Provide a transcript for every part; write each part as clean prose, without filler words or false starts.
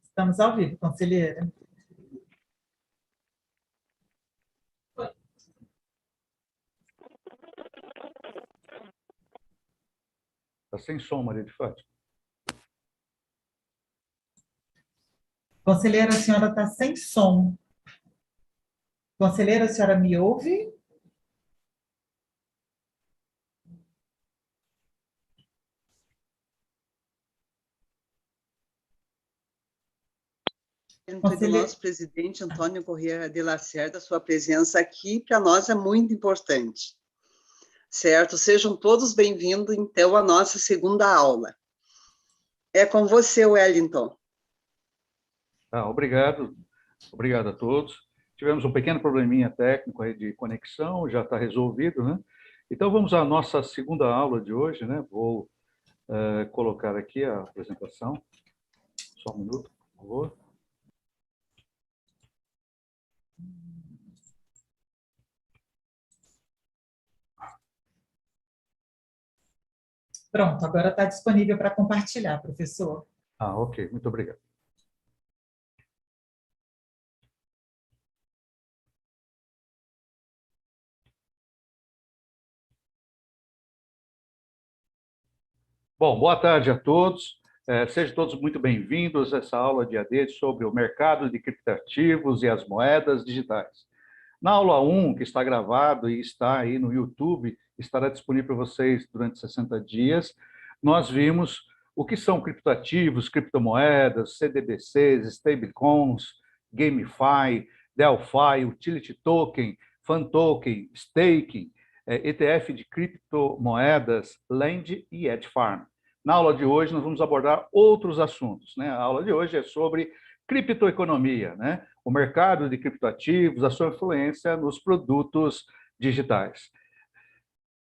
Estamos ao vivo, conselheira. Está sem som, Maria de Fátima. Conselheira, a senhora está sem som. Conselheira, a senhora me ouve? Do nosso presidente Antônio Corrêa de Lacerda, sua presença aqui para nós é muito importante. Certo? Sejam todos bem-vindos, então, à nossa segunda aula. É com você, Wellington. Obrigado. Obrigado a todos. Tivemos um pequeno probleminha técnico aí de conexão, já está resolvido, né? Então, vamos à nossa segunda aula de hoje, né? Vou colocar aqui a apresentação. Só um minuto, por favor. Pronto, agora está disponível para compartilhar, professor. Ok, muito obrigado. Bom, boa tarde a todos. Sejam todos muito bem-vindos a essa aula de AD sobre o mercado de criptoativos e as moedas digitais. Na aula 1, que está gravado e está aí no YouTube, estará disponível para vocês durante 60 dias, nós vimos o que são criptoativos, criptomoedas, CDBCs, stablecoins, GameFi, Delphi, Utility Token, Fan Token, Staking, ETF de criptomoedas, Lend e Edge Farm. Na aula de hoje, nós vamos abordar outros assuntos, né? A aula de hoje é sobre criptoeconomia, né? O mercado de criptoativos, a sua influência nos produtos digitais.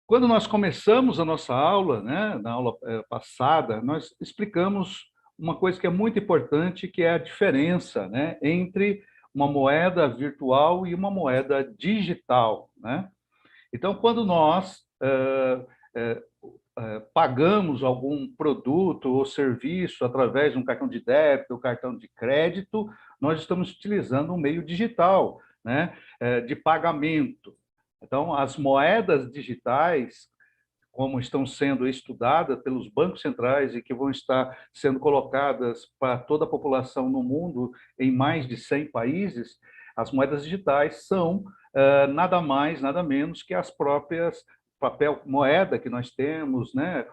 Quando nós começamos a nossa aula, né, na aula passada, nós explicamos uma coisa que é muito importante, que é a diferença, né, entre uma moeda virtual e uma moeda digital, né? Então, quando nós pagamos algum produto ou serviço através de um cartão de débito ou cartão de crédito, nós estamos utilizando um meio digital, né, de pagamento. Então, as moedas digitais, como estão sendo estudadas pelos bancos centrais e que vão estar sendo colocadas para toda a população no mundo, em mais de 100 países, as moedas digitais são nada mais, nada menos que as próprias papel moeda que nós temos, né,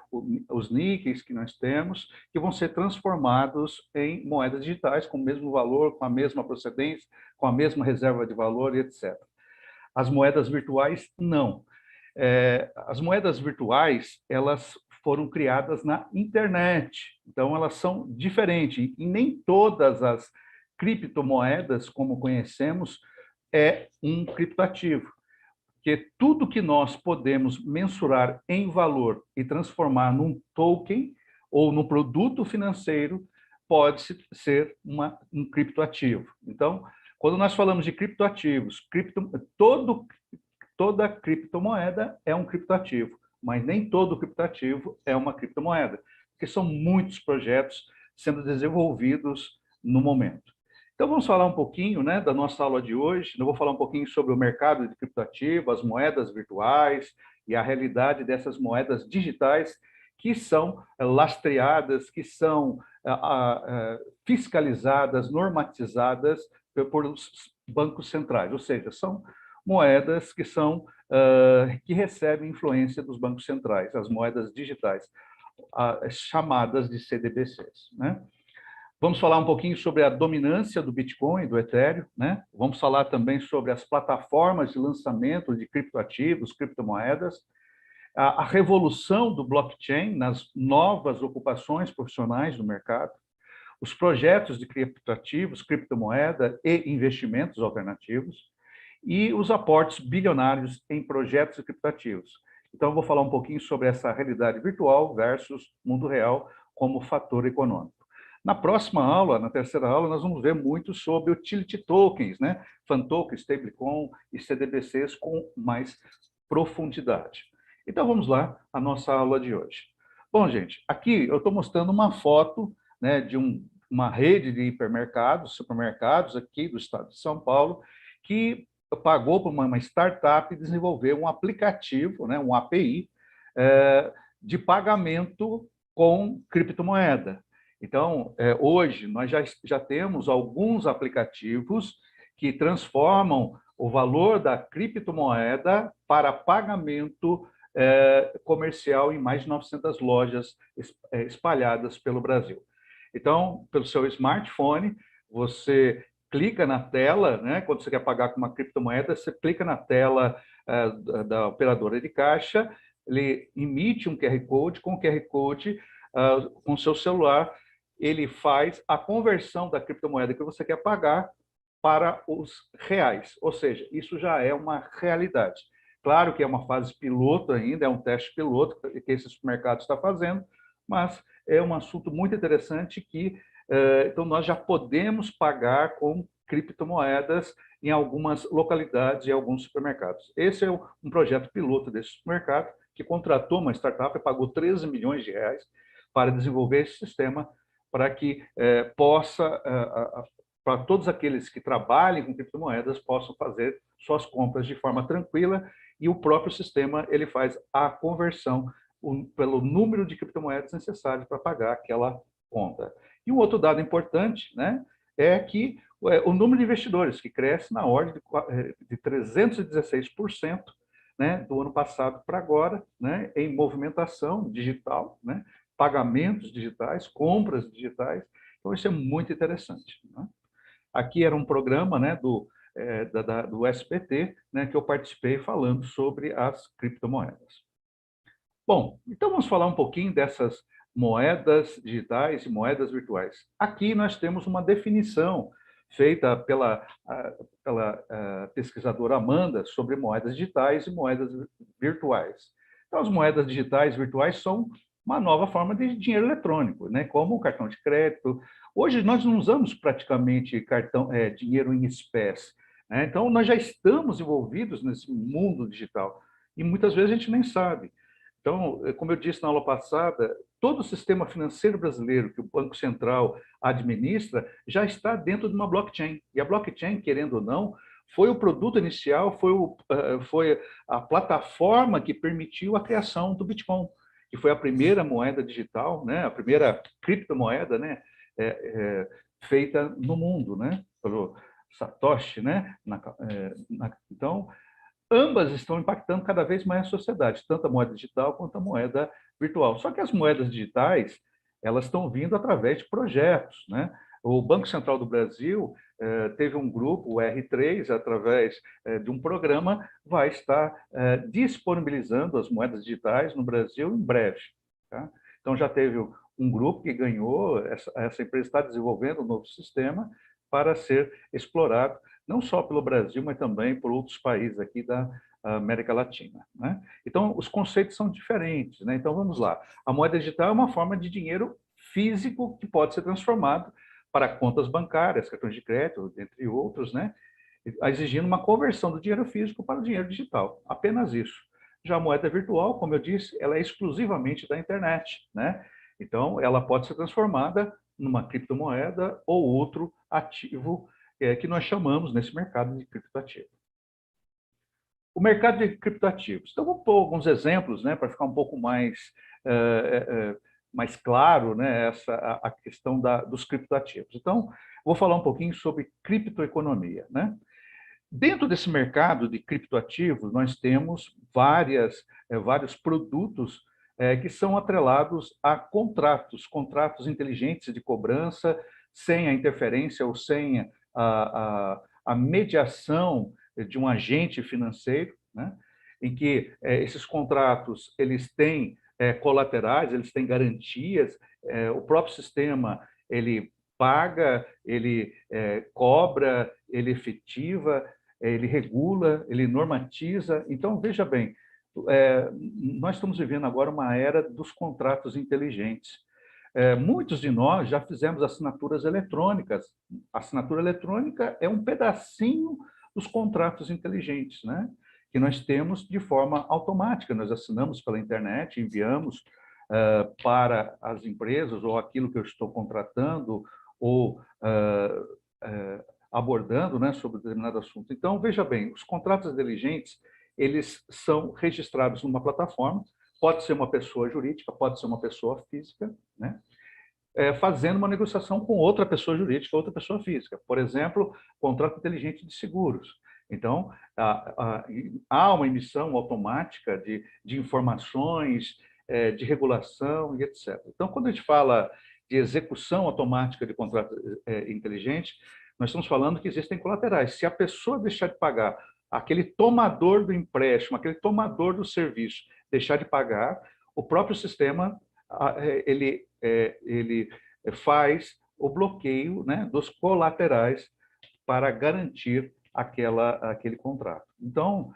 os níqueis que nós temos, que vão ser transformados em moedas digitais com o mesmo valor, com a mesma procedência, com a mesma reserva de valor e etc. As moedas virtuais, não. As moedas virtuais, elas foram criadas na internet, então elas são diferentes, e nem todas as criptomoedas, como conhecemos, é um criptoativo, porque tudo que nós podemos mensurar em valor e transformar num token ou num produto financeiro pode ser um criptoativo. Então, quando nós falamos de criptoativos, toda criptomoeda é um criptoativo, mas nem todo criptoativo é uma criptomoeda, porque são muitos projetos sendo desenvolvidos no momento. Então, vamos falar um pouquinho, né, da nossa aula de hoje. Eu vou falar um pouquinho sobre o mercado de criptoativos, as moedas virtuais e a realidade dessas moedas digitais que são lastreadas, que são fiscalizadas, normatizadas por bancos centrais, ou seja, são moedas que recebem influência dos bancos centrais, as moedas digitais, chamadas de CDBCs, né? Vamos falar um pouquinho sobre a dominância do Bitcoin, do Ethereum, né? Vamos falar também sobre as plataformas de lançamento de criptoativos, criptomoedas, a revolução do blockchain nas novas ocupações profissionais do mercado, os projetos de criptoativos, criptomoeda e investimentos alternativos, e os aportes bilionários em projetos de criptoativos. Então, eu vou falar um pouquinho sobre essa realidade virtual versus mundo real como fator econômico. Na próxima aula, na terceira aula, nós vamos ver muito sobre utility tokens, né? Fan token, stablecoin e CDBCs com mais profundidade. Então, vamos lá, a nossa aula de hoje. Bom, gente, aqui eu estou mostrando uma foto, né, de uma rede de hipermercados, supermercados aqui do estado de São Paulo, que pagou para uma startup desenvolver um aplicativo, né, um API, de pagamento com criptomoeda. Então, hoje, nós já temos alguns aplicativos que transformam o valor da criptomoeda para pagamento comercial em mais de 900 lojas espalhadas pelo Brasil. Então, pelo seu smartphone, você clica na tela, né? Quando você quer pagar com uma criptomoeda, você clica na tela da operadora de caixa, ele emite um QR Code, com o QR Code, com o seu celular, ele faz a conversão da criptomoeda que você quer pagar para os reais, ou seja, isso já é uma realidade. Claro que é uma fase piloto ainda, é um teste piloto que esse supermercado está fazendo, mas é um assunto muito interessante que, então, nós já podemos pagar com criptomoedas em algumas localidades e alguns supermercados. Esse é um projeto piloto desse supermercado, que contratou uma startup e pagou 13 milhões de reais para desenvolver esse sistema para que possa, para todos aqueles que trabalhem com criptomoedas, possam fazer suas compras de forma tranquila, e o próprio sistema ele faz a conversão pelo número de criptomoedas necessárias para pagar aquela conta. E um outro dado importante, né, é que o número de investidores, que cresce na ordem de 316%, né, do ano passado para agora, né, em movimentação digital, né, pagamentos digitais, compras digitais. Então, isso é muito interessante, né? Aqui era um programa, né, do SBT, né, que eu participei falando sobre as criptomoedas. Bom, então vamos falar um pouquinho dessas moedas digitais e moedas virtuais. Aqui nós temos uma definição feita pela pesquisadora Amanda sobre moedas digitais e moedas virtuais. Então, as moedas digitais e virtuais são uma nova forma de dinheiro eletrônico, né, como o cartão de crédito. Hoje nós não usamos praticamente dinheiro em espécie, né? Então, nós já estamos envolvidos nesse mundo digital e muitas vezes a gente nem sabe. Então, como eu disse na aula passada, todo o sistema financeiro brasileiro que o Banco Central administra já está dentro de uma blockchain. E a blockchain, querendo ou não, foi o produto inicial, foi a plataforma que permitiu a criação do Bitcoin, que foi a primeira moeda digital, né, a primeira criptomoeda, né, feita no mundo, né, pelo Satoshi, né? Então, ambas estão impactando cada vez mais a sociedade, tanto a moeda digital quanto a moeda virtual. Só que as moedas digitais, elas estão vindo através de projetos, né? O Banco Central do Brasil teve um grupo, o R3, através de um programa, vai estar disponibilizando as moedas digitais no Brasil em breve. Tá? Então, já teve um grupo que ganhou, essa empresa está desenvolvendo um novo sistema para ser explorado, não só pelo Brasil, mas também por outros países aqui da América Latina, né? Então, os conceitos são diferentes, né? Então, vamos lá. A moeda digital é uma forma de dinheiro físico que pode ser transformado para contas bancárias, cartões de crédito, entre outros, né? Exigindo uma conversão do dinheiro físico para o dinheiro digital. Apenas isso. Já a moeda virtual, como eu disse, ela é exclusivamente da internet, né? Então, ela pode ser transformada numa criptomoeda ou outro ativo que nós chamamos nesse mercado de criptoativo. O mercado de criptoativos. Então, vou pôr alguns exemplos, né, para ficar um pouco mais claro, né, a questão dos criptoativos. Então, vou falar um pouquinho sobre criptoeconomia, né? Dentro desse mercado de criptoativos, nós temos vários produtos que são atrelados a contratos inteligentes de cobrança, sem a interferência ou sem a mediação de um agente financeiro, né? Em que esses contratos eles têm colaterais, eles têm garantias, o próprio sistema ele paga, ele cobra, ele efetiva, ele regula, ele normatiza. Então, veja bem, nós estamos vivendo agora uma era dos contratos inteligentes. Muitos de nós já fizemos assinaturas eletrônicas. A assinatura eletrônica é um pedacinho dos contratos inteligentes, né? que nós temos de forma automática. Nós assinamos pela internet, enviamos para as empresas, ou aquilo que eu estou contratando, ou abordando, né, sobre determinado assunto. Então, veja bem, os contratos inteligentes, eles são registrados numa plataforma, pode ser uma pessoa jurídica, pode ser uma pessoa física, né, fazendo uma negociação com outra pessoa jurídica, outra pessoa física. Por exemplo, contrato inteligente de seguros. Então, há uma emissão automática de informações, de regulação e etc. Então, quando a gente fala de execução automática de contrato inteligente, nós estamos falando que existem colaterais. Se a pessoa deixar de pagar, aquele tomador do empréstimo, aquele tomador do serviço, deixar de pagar, o próprio sistema ele faz o bloqueio, né, dos colaterais para garantir aquele contrato. Então,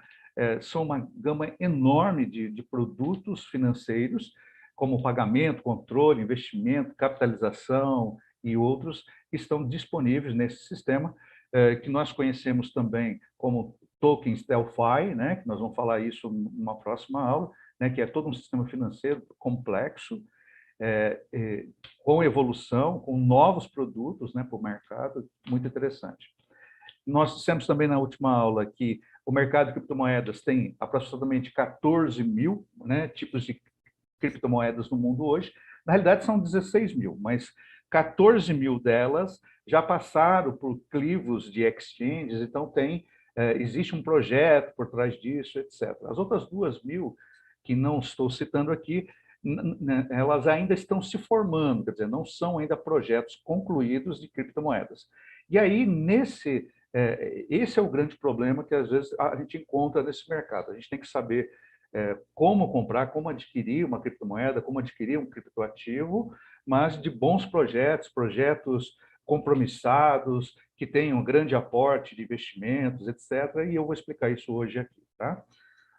são uma gama enorme de produtos financeiros, como pagamento, controle, investimento, capitalização e outros, que estão disponíveis nesse sistema, que nós conhecemos também como tokens Delphi, né, que nós vamos falar isso numa próxima aula, né, que é todo um sistema financeiro complexo, com evolução, com novos produtos, né, para o mercado, muito interessante. Nós dissemos também na última aula que o mercado de criptomoedas tem aproximadamente 14 mil, né, tipos de criptomoedas no mundo hoje. Na realidade, são 16 mil, mas 14 mil delas já passaram por clivos de exchanges, então existe um projeto por trás disso, etc. As outras 2 mil, que não estou citando aqui, elas ainda estão se formando, quer dizer, não são ainda projetos concluídos de criptomoedas. E aí, esse é o grande problema que, às vezes, a gente encontra nesse mercado. A gente tem que saber como comprar, como adquirir uma criptomoeda, como adquirir um criptoativo, mas de bons projetos compromissados, que tenham grande aporte de investimentos, etc. E eu vou explicar isso hoje aqui, tá?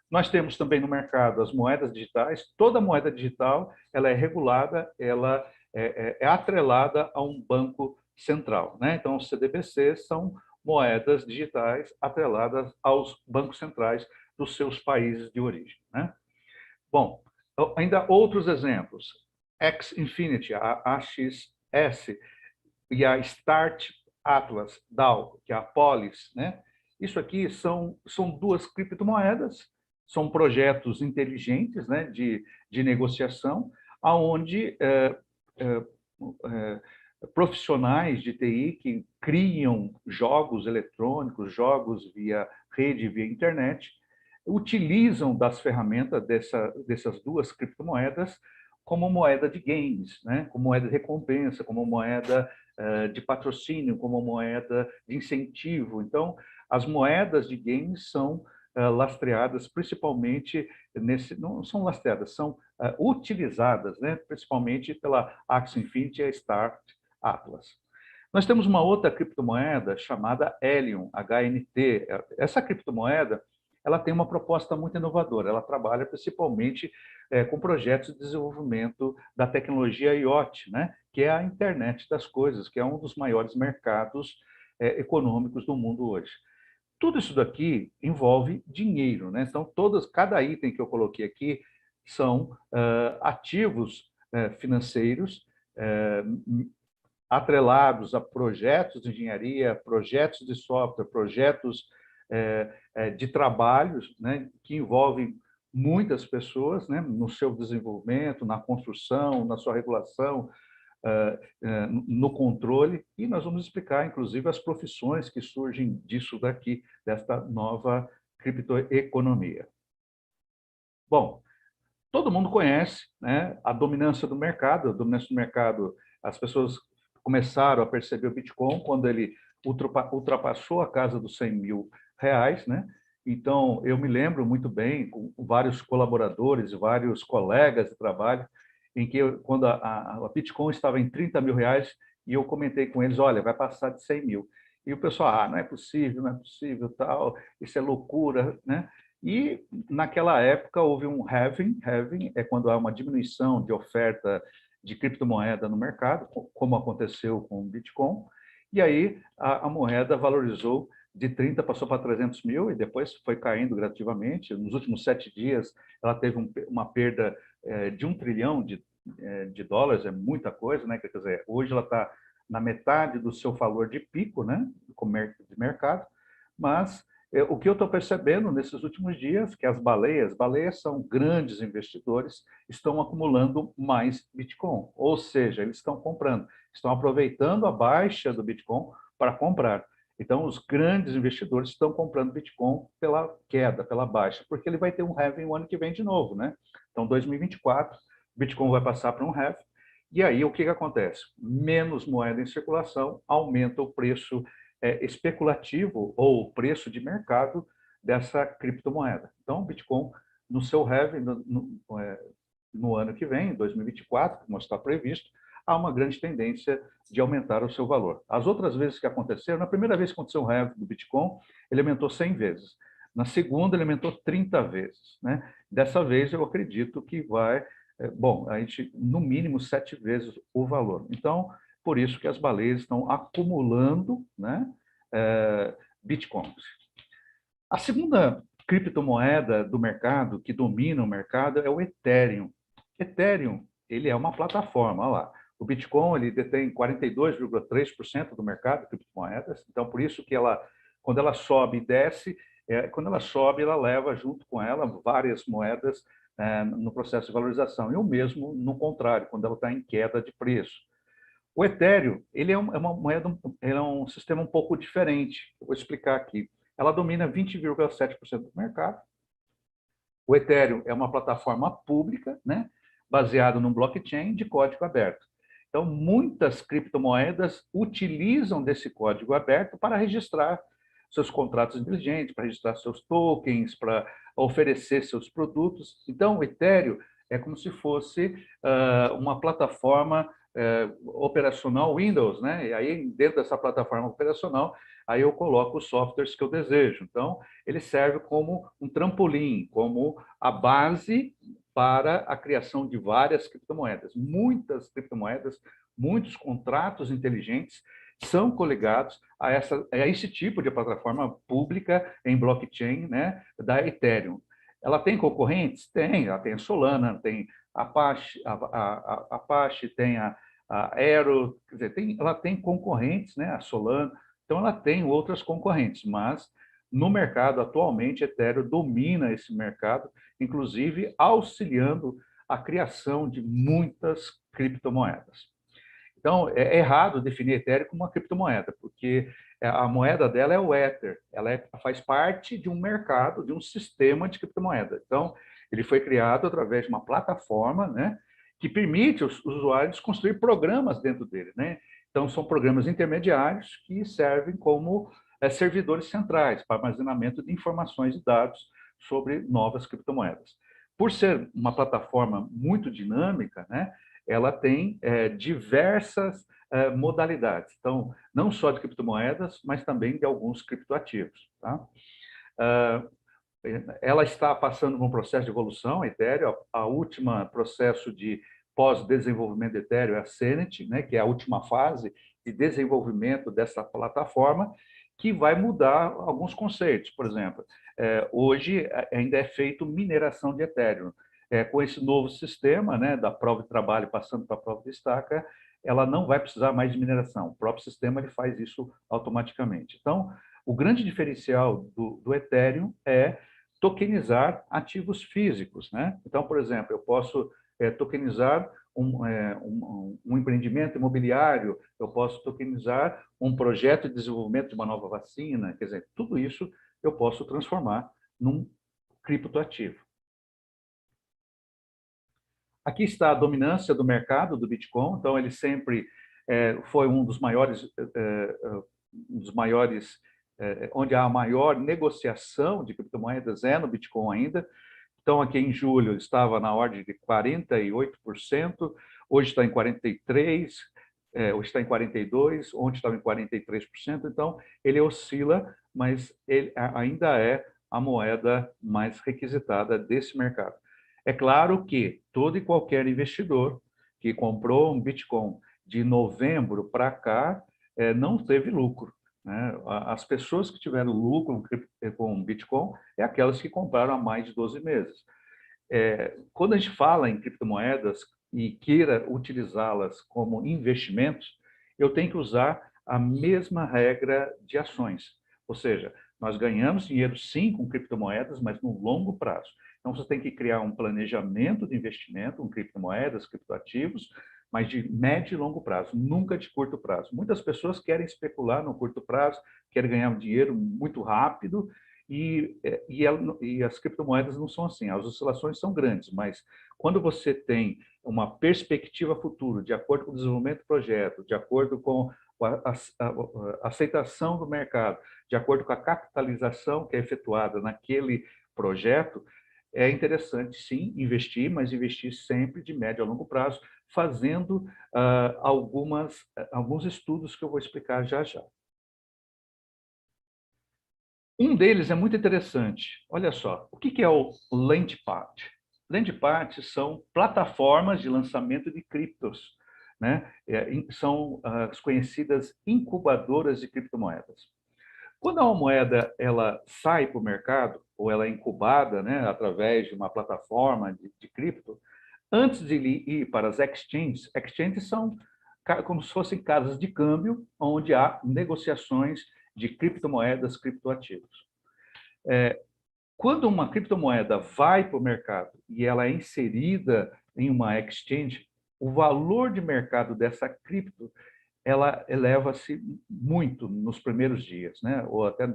Nós temos também no mercado as moedas digitais. Toda moeda digital ela é regulada, ela é atrelada a um banco central, né? Então, os CDBCs são moedas digitais atreladas aos bancos centrais dos seus países de origem, né? Bom, ainda outros exemplos. X-Infinity, a AXS, e a Start Atlas DAO, que é a Polis, né? Isso aqui são 2 criptomoedas, são projetos inteligentes, né, de negociação, onde profissionais de TI que criam jogos eletrônicos, jogos via rede, via internet, utilizam das ferramentas dessas 2 criptomoedas como moeda de games, né, como moeda de recompensa, como moeda de patrocínio, como moeda de incentivo. Então, as moedas de games são lastreadas principalmente não são lastreadas, são utilizadas, né, principalmente pela Axie Infinity e a Start Atlas. Nós temos uma outra criptomoeda chamada Helium, HNT. Essa criptomoeda ela tem uma proposta muito inovadora. Ela trabalha principalmente com projetos de desenvolvimento da tecnologia IoT, né, que é a internet das coisas, que é um dos maiores mercados econômicos do mundo hoje. Tudo isso daqui envolve dinheiro, né? Então, cada item que eu coloquei aqui são ativos financeiros atrelados a projetos de engenharia, projetos de software, projetos de trabalhos, né, que envolvem muitas pessoas, né, no seu desenvolvimento, na construção, na sua regulação, no controle, e nós vamos explicar, inclusive, as profissões que surgem disso daqui, desta nova criptoeconomia. Bom, todo mundo conhece, né, a dominância do mercado. A dominância do mercado, as pessoas começaram a perceber o Bitcoin quando ele ultrapassou a casa dos 100 mil reais, né? Então, eu me lembro muito bem, com vários colaboradores, vários colegas de trabalho, em que quando a Bitcoin estava em 30 mil reais, e eu comentei com eles, olha, vai passar de 100 mil. E o pessoal, não é possível, tal, isso é loucura, né? E, naquela época, houve um halving. Halving é quando há uma diminuição de oferta de criptomoeda no mercado, como aconteceu com o Bitcoin, e aí a moeda valorizou de 30 passou para 300 mil e depois foi caindo gradativamente. Nos últimos 7 dias, ela teve uma perda de 1 trilhão de dólares, é muita coisa, né? Quer dizer, hoje ela está na metade do seu valor de pico, né? De mercado, mas o que eu estou percebendo nesses últimos dias, que as baleias são grandes investidores, estão acumulando mais Bitcoin, ou seja, eles estão comprando, estão aproveitando a baixa do Bitcoin para comprar. Então, os grandes investidores estão comprando Bitcoin pela queda, pela baixa, porque ele vai ter um halving o ano que vem de novo, né? Então, 2024, Bitcoin vai passar para um halving, e aí o que acontece? Menos moeda em circulação, aumenta o preço especulativo ou o preço de mercado dessa criptomoeda. Então, o Bitcoin, no seu halving, no ano que vem, em 2024, como está previsto, há uma grande tendência de aumentar o seu valor. As outras vezes que aconteceram, na primeira vez que aconteceu o halving do Bitcoin, ele aumentou 100 vezes. Na segunda, ele aumentou 30 vezes. Né? Dessa vez, eu acredito que vai, a gente, no mínimo, 7 vezes o valor. Então, por isso que as baleias estão acumulando, né, Bitcoins. A segunda criptomoeda do mercado, que domina o mercado, é o Ethereum. Ethereum, ele é uma plataforma, olha lá. O Bitcoin, ele detém 42,3% do mercado de criptomoedas, então por isso que ela, quando ela sobe e desce, quando ela sobe, ela leva junto com ela várias moedas no processo de valorização, e o mesmo no contrário, quando ela está em queda de preço. O Ethereum, ele é uma moeda, ele é um sistema um pouco diferente. Eu vou explicar aqui. Ela domina 20,7% do mercado. O Ethereum é uma plataforma pública, né, baseada num blockchain de código aberto. Então, muitas criptomoedas utilizam desse código aberto para registrar seus contratos inteligentes, para registrar seus tokens, para oferecer seus produtos. Então, o Ethereum é como se fosse uma plataforma operacional Windows, né? E aí, dentro dessa plataforma operacional, aí eu coloco os softwares que eu desejo. Então, ele serve como um trampolim, como a base para a criação de várias criptomoedas. Muitas criptomoedas, muitos contratos inteligentes são coligados a esse tipo de plataforma pública em blockchain, né, da Ethereum. Ela tem concorrentes? Tem. Ela tem a Solana, tem a Apache, tem a Aero, quer dizer, ela tem concorrentes, né, a Solana, então ela tem outras concorrentes, mas no mercado atualmente, Ethereum domina esse mercado, inclusive auxiliando a criação de muitas criptomoedas. Então, é errado definir Ethereum como uma criptomoeda, porque a moeda dela é o Ether, ela faz parte de um mercado, de um sistema de criptomoeda. Então, ele foi criado através de uma plataforma, né, que permite os usuários construir programas dentro dele, né? Então, são programas intermediários que servem como servidores centrais para armazenamento de informações e dados sobre novas criptomoedas. Por ser uma plataforma muito dinâmica, né, ela tem diversas modalidades. Então, não só de criptomoedas, mas também de alguns criptoativos. Tá? Ela está passando por um processo de evolução, a Ethereum. A última processo de pós-desenvolvimento de Ethereum é a Senet, né, que é a última fase de desenvolvimento dessa plataforma, que vai mudar alguns conceitos. Por exemplo, hoje ainda é feito mineração de Ethereum. Com esse novo sistema, né, da prova de trabalho passando para a prova de estaca, ela não vai precisar mais de mineração. O próprio sistema ele faz isso automaticamente. Então, o grande diferencial do Ethereum é tokenizar ativos físicos, né? Então, por exemplo, eu posso tokenizar um empreendimento imobiliário, eu posso tokenizar um projeto de desenvolvimento de uma nova vacina, quer dizer, tudo isso eu posso transformar num criptoativo. Aqui está a dominância do mercado do Bitcoin, então ele sempre foi um dos maiores onde há a maior negociação de criptomoedas é no Bitcoin ainda. Então, aqui em julho estava na ordem de 48%, hoje está em 43%, hoje está em 42%, ontem estava em 43%. Então, ele oscila, mas ele ainda é a moeda mais requisitada desse mercado. É claro que todo e qualquer investidor que comprou um Bitcoin de novembro para cá não teve lucro. né? As pessoas que tiveram lucro com Bitcoin é aquelas que compraram há mais de 12 meses. Quando a gente fala em criptomoedas e queira utilizá-las como investimentos, eu tenho que usar a mesma regra de ações. Ou seja, nós ganhamos dinheiro sim com criptomoedas, mas no longo prazo. Então, você tem que criar um planejamento de investimento em criptomoedas, criptoativos, mas de médio e longo prazo, nunca de curto prazo. Muitas pessoas querem especular no curto prazo, querem ganhar dinheiro muito rápido, e as criptomoedas não são assim. As oscilações são grandes, mas quando você tem uma perspectiva futura, de acordo com o desenvolvimento do projeto, de acordo com a aceitação do mercado, de acordo com a capitalização que é efetuada naquele projeto, é interessante, sim, investir, mas investir sempre de médio a longo prazo, fazendo alguns estudos que eu vou explicar já já. Um deles é muito interessante. Olha só, o que é o Launchpad? Launchpad são plataformas de lançamento de criptos, né? São as conhecidas incubadoras de criptomoedas. Quando uma moeda ela sai para o mercado, ou ela é incubada, né, através de uma plataforma de cripto, antes de ir para as exchanges são como se fossem casas de câmbio, onde há negociações de criptomoedas, criptoativos. Quando uma criptomoeda vai para o mercado e ela é inserida em uma exchange, o valor de mercado dessa cripto ela eleva-se muito nos primeiros dias, né? Ou até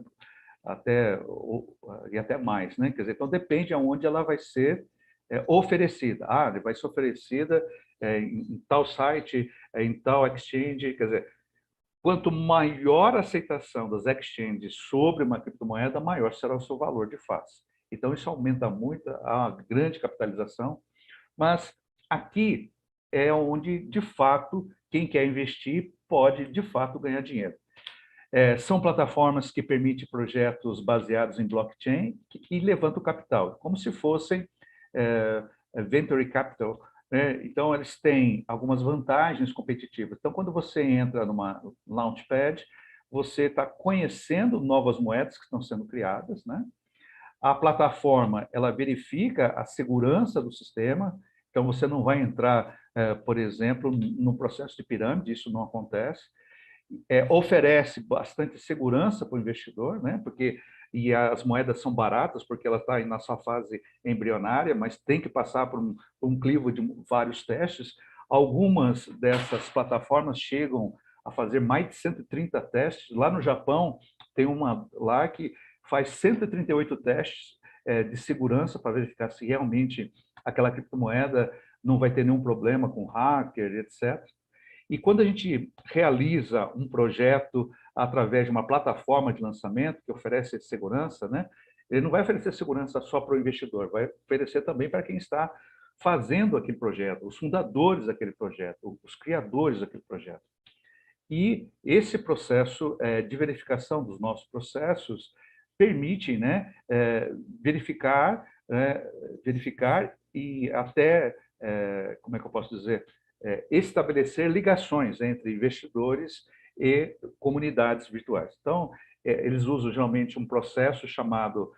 mais, né? Quer dizer, então depende aonde ela vai ser oferecida. Ela vai ser oferecida em tal site, em tal exchange, quer dizer, quanto maior a aceitação das exchanges sobre uma criptomoeda, maior será o seu valor de face. Então, isso aumenta muito a grande capitalização, mas aqui é onde, de fato, quem quer investir pode, de fato, ganhar dinheiro. São plataformas que permitem projetos baseados em blockchain e levantam capital, como se fossem venture capital, né? Então, eles têm algumas vantagens competitivas. Então, quando você entra numa Launchpad, você está conhecendo novas moedas que estão sendo criadas, né? A plataforma, ela verifica a segurança do sistema, então você não vai entrar, por exemplo, no processo de pirâmide, isso não acontece. Oferece bastante segurança para o investidor, né? E as moedas são baratas, porque ela está na sua fase embrionária, mas tem que passar por um crivo de vários testes. Algumas dessas plataformas chegam a fazer mais de 130 testes. Lá no Japão, tem uma lá que faz 138 testes de segurança para verificar se realmente aquela criptomoeda não vai ter nenhum problema com hacker, etc. E quando a gente realiza um projeto através de uma plataforma de lançamento que oferece segurança, né, ele não vai oferecer segurança só para o investidor, vai oferecer também para quem está fazendo aquele projeto, os fundadores daquele projeto, os criadores daquele projeto. E esse processo de verificação dos nossos processos permite, né, verificar e até, como é que eu posso dizer, estabelecer ligações entre investidores e comunidades virtuais. Então, eles usam geralmente um processo chamado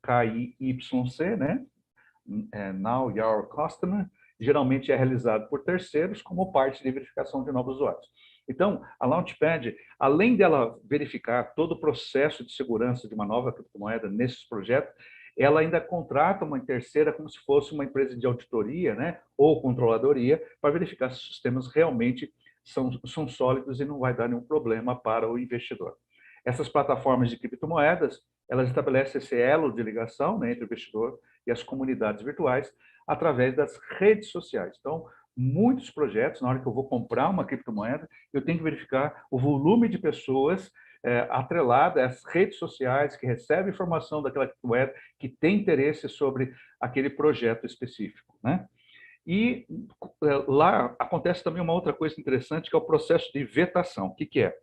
KYC, né? Now Your Customer, geralmente é realizado por terceiros como parte de verificação de novos usuários. Então, a Launchpad, além dela verificar todo o processo de segurança de uma nova criptomoeda nesses projetos, ela ainda contrata uma terceira como se fosse uma empresa de auditoria, né, ou controladoria, para verificar se os sistemas realmente são sólidos e não vai dar nenhum problema para o investidor. Essas plataformas de criptomoedas, elas estabelecem esse elo de ligação, né, entre o investidor e as comunidades virtuais através das redes sociais. Então, muitos projetos, na hora que eu vou comprar uma criptomoeda, eu tenho que verificar o volume de pessoas atrelada às redes sociais que recebem informação daquela criptomoeda, que tem interesse sobre aquele projeto específico, né? E lá acontece também uma outra coisa interessante, que é o processo de vetação. O que é?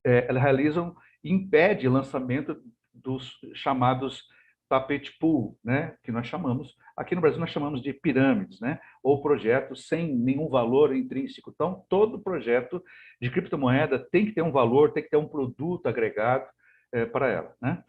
Elas realizam, impede o lançamento dos chamados tapete pool, né, que nós chamamos, aqui no Brasil nós chamamos de pirâmides, né, ou projetos sem nenhum valor intrínseco. Então, todo projeto de criptomoeda tem que ter um valor, tem que ter um produto agregado para ela, né?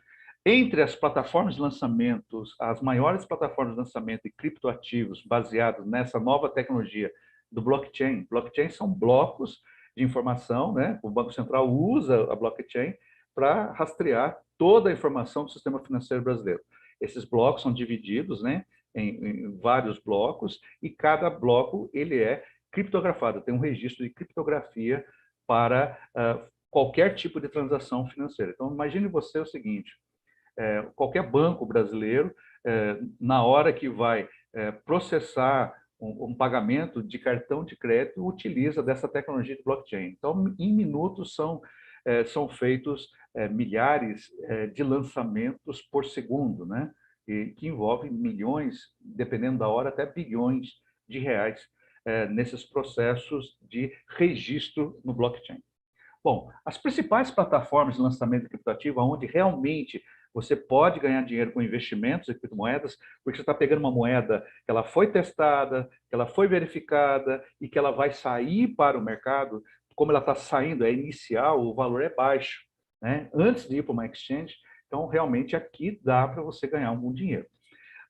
Entre as plataformas de lançamentos, as maiores plataformas de lançamento de criptoativos baseados nessa nova tecnologia do blockchain. Blockchain são blocos de informação, né? O Banco Central usa a blockchain para rastrear toda a informação do sistema financeiro brasileiro. Esses blocos são divididos, né, em vários blocos e cada bloco ele é criptografado, tem um registro de criptografia para qualquer tipo de transação financeira. Então, imagine você o seguinte, qualquer banco brasileiro, na hora que vai processar um pagamento de cartão de crédito, utiliza dessa tecnologia de blockchain. Então, em minutos são feitos milhares de lançamentos por segundo, né? E que envolvem milhões, dependendo da hora, até bilhões de reais nesses processos de registro no blockchain. Bom, as principais plataformas de lançamento de criptoativo, onde realmente você pode ganhar dinheiro com investimentos em criptomoedas, porque você está pegando uma moeda que ela foi testada, que ela foi verificada e que ela vai sair para o mercado. Como ela está saindo, é inicial, o valor é baixo, né? Antes de ir para uma exchange, então realmente aqui dá para você ganhar algum dinheiro.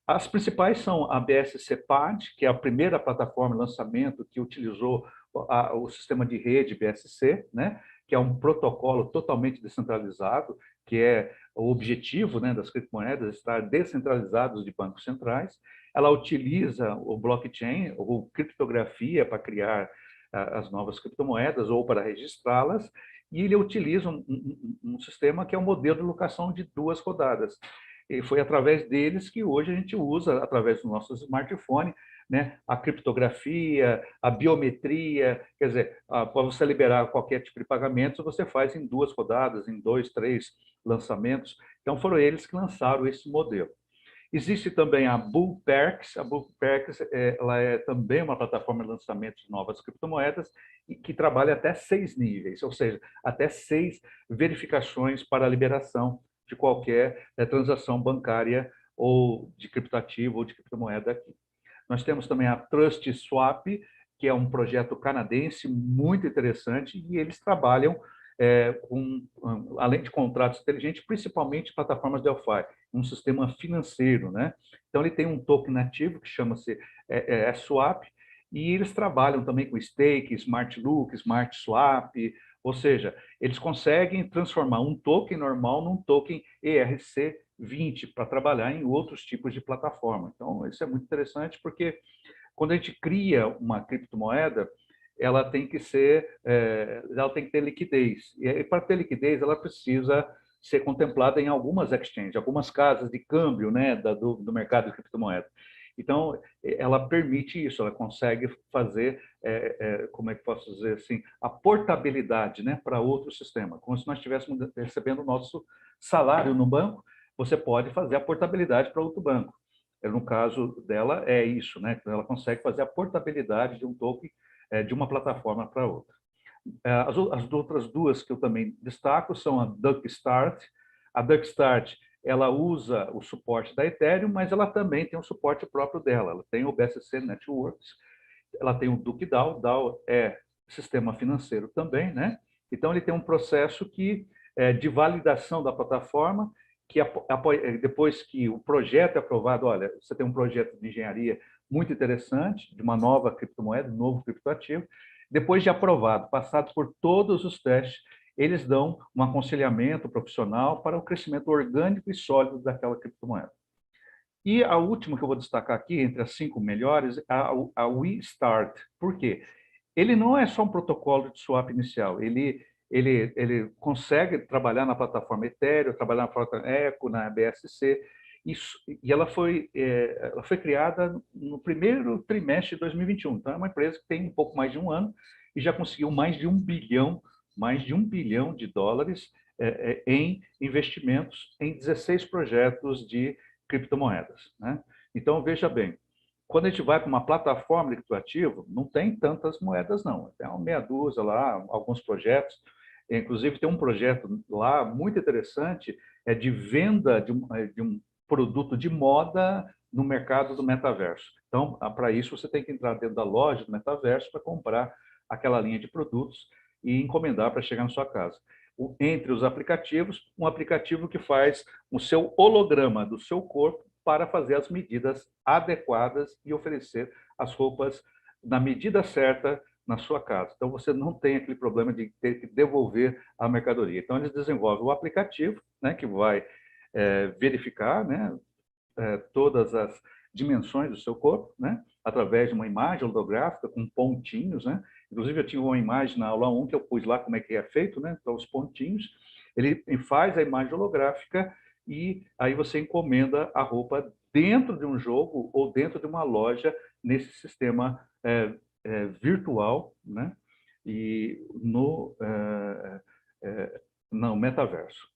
As principais são a BSC-PAD, que é a primeira plataforma de lançamento que utilizou o sistema de rede BSC, né? Que é um protocolo totalmente descentralizado, que é o objetivo, né, das criptomoedas, estar descentralizados de bancos centrais. Ela utiliza o blockchain, ou criptografia, para criar as novas criptomoedas ou para registrá-las, e ele utiliza um sistema que é um modelo de locação de 2 rodadas. E foi através deles que hoje a gente usa, através do nosso smartphone, né, a criptografia, a biometria, quer dizer, para você liberar qualquer tipo de pagamento, você faz em 2 rodadas, em 2, 3 lançamentos. Então, foram eles que lançaram esse modelo. Existe também a BullPerx. A BullPerx ela é também uma plataforma de lançamento de novas criptomoedas e que trabalha até 6 níveis, ou seja, até 6 verificações para a liberação de qualquer transação bancária ou de criptoativo ou de criptomoeda aqui. Nós temos também a TrustSwap, que é um projeto canadense muito interessante e eles trabalham além de contratos inteligentes, principalmente plataformas Delphi, um sistema financeiro, né? Então ele tem um token nativo que chama-se Swap e eles trabalham também com stake, Smart Look, Smart Swap, ou seja, eles conseguem transformar um token normal num token ERC20 para trabalhar em outros tipos de plataforma. Então, isso é muito interessante porque quando a gente cria uma criptomoeda, ela tem que ter liquidez. E para ter liquidez, ela precisa ser contemplada em algumas exchanges, algumas casas de câmbio, né, do mercado de criptomoeda. Então, ela permite isso, ela consegue fazer, como é que posso dizer assim, a portabilidade, né, para outro sistema. Como se nós estivéssemos recebendo o nosso salário no banco, você pode fazer a portabilidade para outro banco. No caso dela, é isso, né? Ela consegue fazer a portabilidade de um token de uma plataforma para outra. As outras 2 que eu também destaco são a Duckstart. A Duckstart ela usa o suporte da Ethereum, mas ela também tem um suporte próprio dela. Ela tem o BSC Networks, ela tem o DuckDAO. DAO é sistema financeiro também, né? Então ele tem um processo de validação da plataforma que depois que o projeto é aprovado, olha, você tem um projeto de engenharia muito interessante, de uma nova criptomoeda, um novo criptoativo, depois de aprovado, passado por todos os testes, eles dão um aconselhamento profissional para o crescimento orgânico e sólido daquela criptomoeda. E a última que eu vou destacar aqui, entre as 5 melhores, é a WeStart. Por quê? Ele não é só um protocolo de swap inicial, ele consegue trabalhar na plataforma Ethereum, trabalhar na plataforma Echo, na BSC, e ela foi criada no primeiro trimestre de 2021. Então, é uma empresa que tem um pouco mais de um ano e já conseguiu mais de 1 bilhão de dólares em investimentos em 16 projetos de criptomoedas, né? Então, veja bem, quando a gente vai para uma plataforma de criptoativo, não tem tantas moedas, não. Tem uma meia dúzia lá, alguns projetos. Inclusive, tem um projeto lá muito interessante, de venda de um produto de moda no mercado do metaverso. Então, para isso, você tem que entrar dentro da loja do metaverso para comprar aquela linha de produtos e encomendar para chegar na sua casa. Entre os aplicativos, um aplicativo que faz o seu holograma do seu corpo para fazer as medidas adequadas e oferecer as roupas na medida certa na sua casa. Então, você não tem aquele problema de ter que devolver a mercadoria. Então, eles desenvolvem o aplicativo, né, que vai verificar, né, todas as dimensões do seu corpo, né, através de uma imagem holográfica com pontinhos, né. Inclusive, eu tive uma imagem na aula 1 que eu pus lá como é que é feito, né, então os pontinhos. Ele faz a imagem holográfica e aí você encomenda a roupa dentro de um jogo ou dentro de uma loja nesse sistema virtual, né, e no metaverso.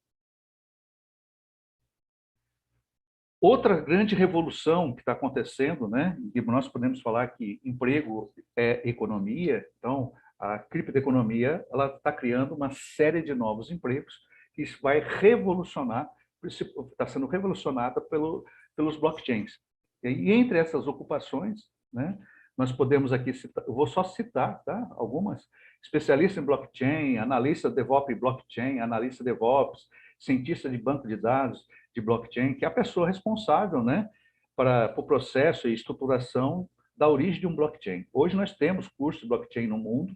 Outra grande revolução que está acontecendo, né, e nós podemos falar que emprego é economia, então a criptoeconomia ela está criando uma série de novos empregos que isso vai revolucionar, está sendo revolucionada pelos blockchains. E entre essas ocupações, né, nós podemos aqui citar, eu vou só citar, tá, algumas: especialista em blockchain, analista DevOps em blockchain, analista DevOps, cientista de banco de dados de blockchain, que é a pessoa responsável, né, para o processo e estruturação da origem de um blockchain. Hoje nós temos cursos de blockchain no mundo,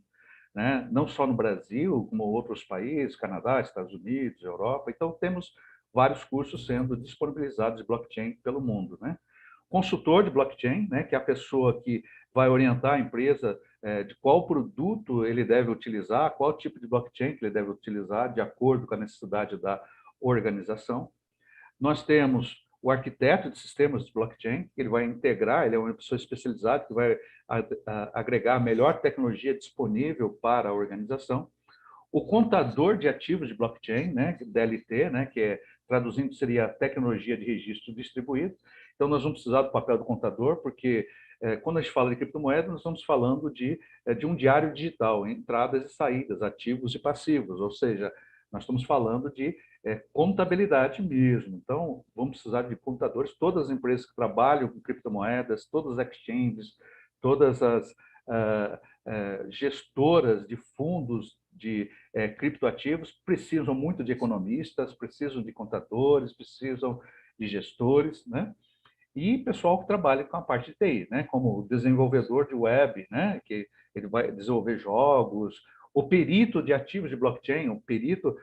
né, não só no Brasil, como outros países, Canadá, Estados Unidos, Europa. Então, temos vários cursos sendo disponibilizados de blockchain pelo mundo, né? Consultor de blockchain, né, que é a pessoa que vai orientar a empresa de qual produto ele deve utilizar, qual tipo de blockchain que ele deve utilizar, de acordo com a necessidade da organização. Nós temos o arquiteto de sistemas de blockchain, que ele vai integrar, ele é uma pessoa especializada que vai agregar a melhor tecnologia disponível para a organização. O contador de ativos de blockchain, né, DLT, né, que traduzindo seria tecnologia de registro distribuído. Então, nós vamos precisar do papel do contador, porque quando a gente fala de criptomoeda, nós estamos falando de um diário digital, entradas e saídas, ativos e passivos, ou seja, nós estamos falando de contabilidade mesmo. Então, vamos precisar de contadores. Todas as empresas que trabalham com criptomoedas, todas as exchanges, todas as gestoras de fundos de criptoativos precisam muito de economistas, precisam de contadores, precisam de gestores, né? E pessoal que trabalha com a parte de TI, né? Como desenvolvedor de web, né? Que ele vai desenvolver jogos. O perito de ativos de blockchain, o perito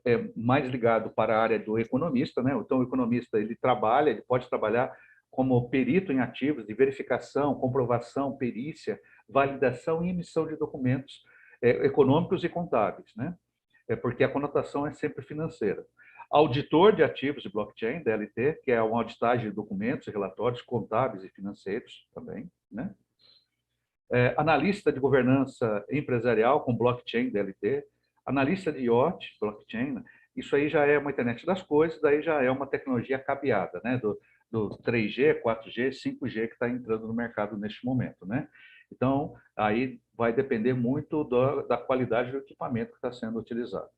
é mais ligado para a área do economista, né? Então, o economista ele pode trabalhar como perito em ativos de verificação, comprovação, perícia, validação e emissão de documentos econômicos e contábeis, né? Porque a conotação é sempre financeira. Auditor de ativos de blockchain, DLT, que é uma auditagem de documentos e relatórios contábeis e financeiros também, né? Analista de governança empresarial com blockchain, DLT, analista de IoT, blockchain, né? Isso aí já é uma internet das coisas, daí já é uma tecnologia cabeada, né? Do 3G, 4G, 5G que está entrando no mercado neste momento, né? Então, aí vai depender muito da qualidade do equipamento que está sendo utilizado.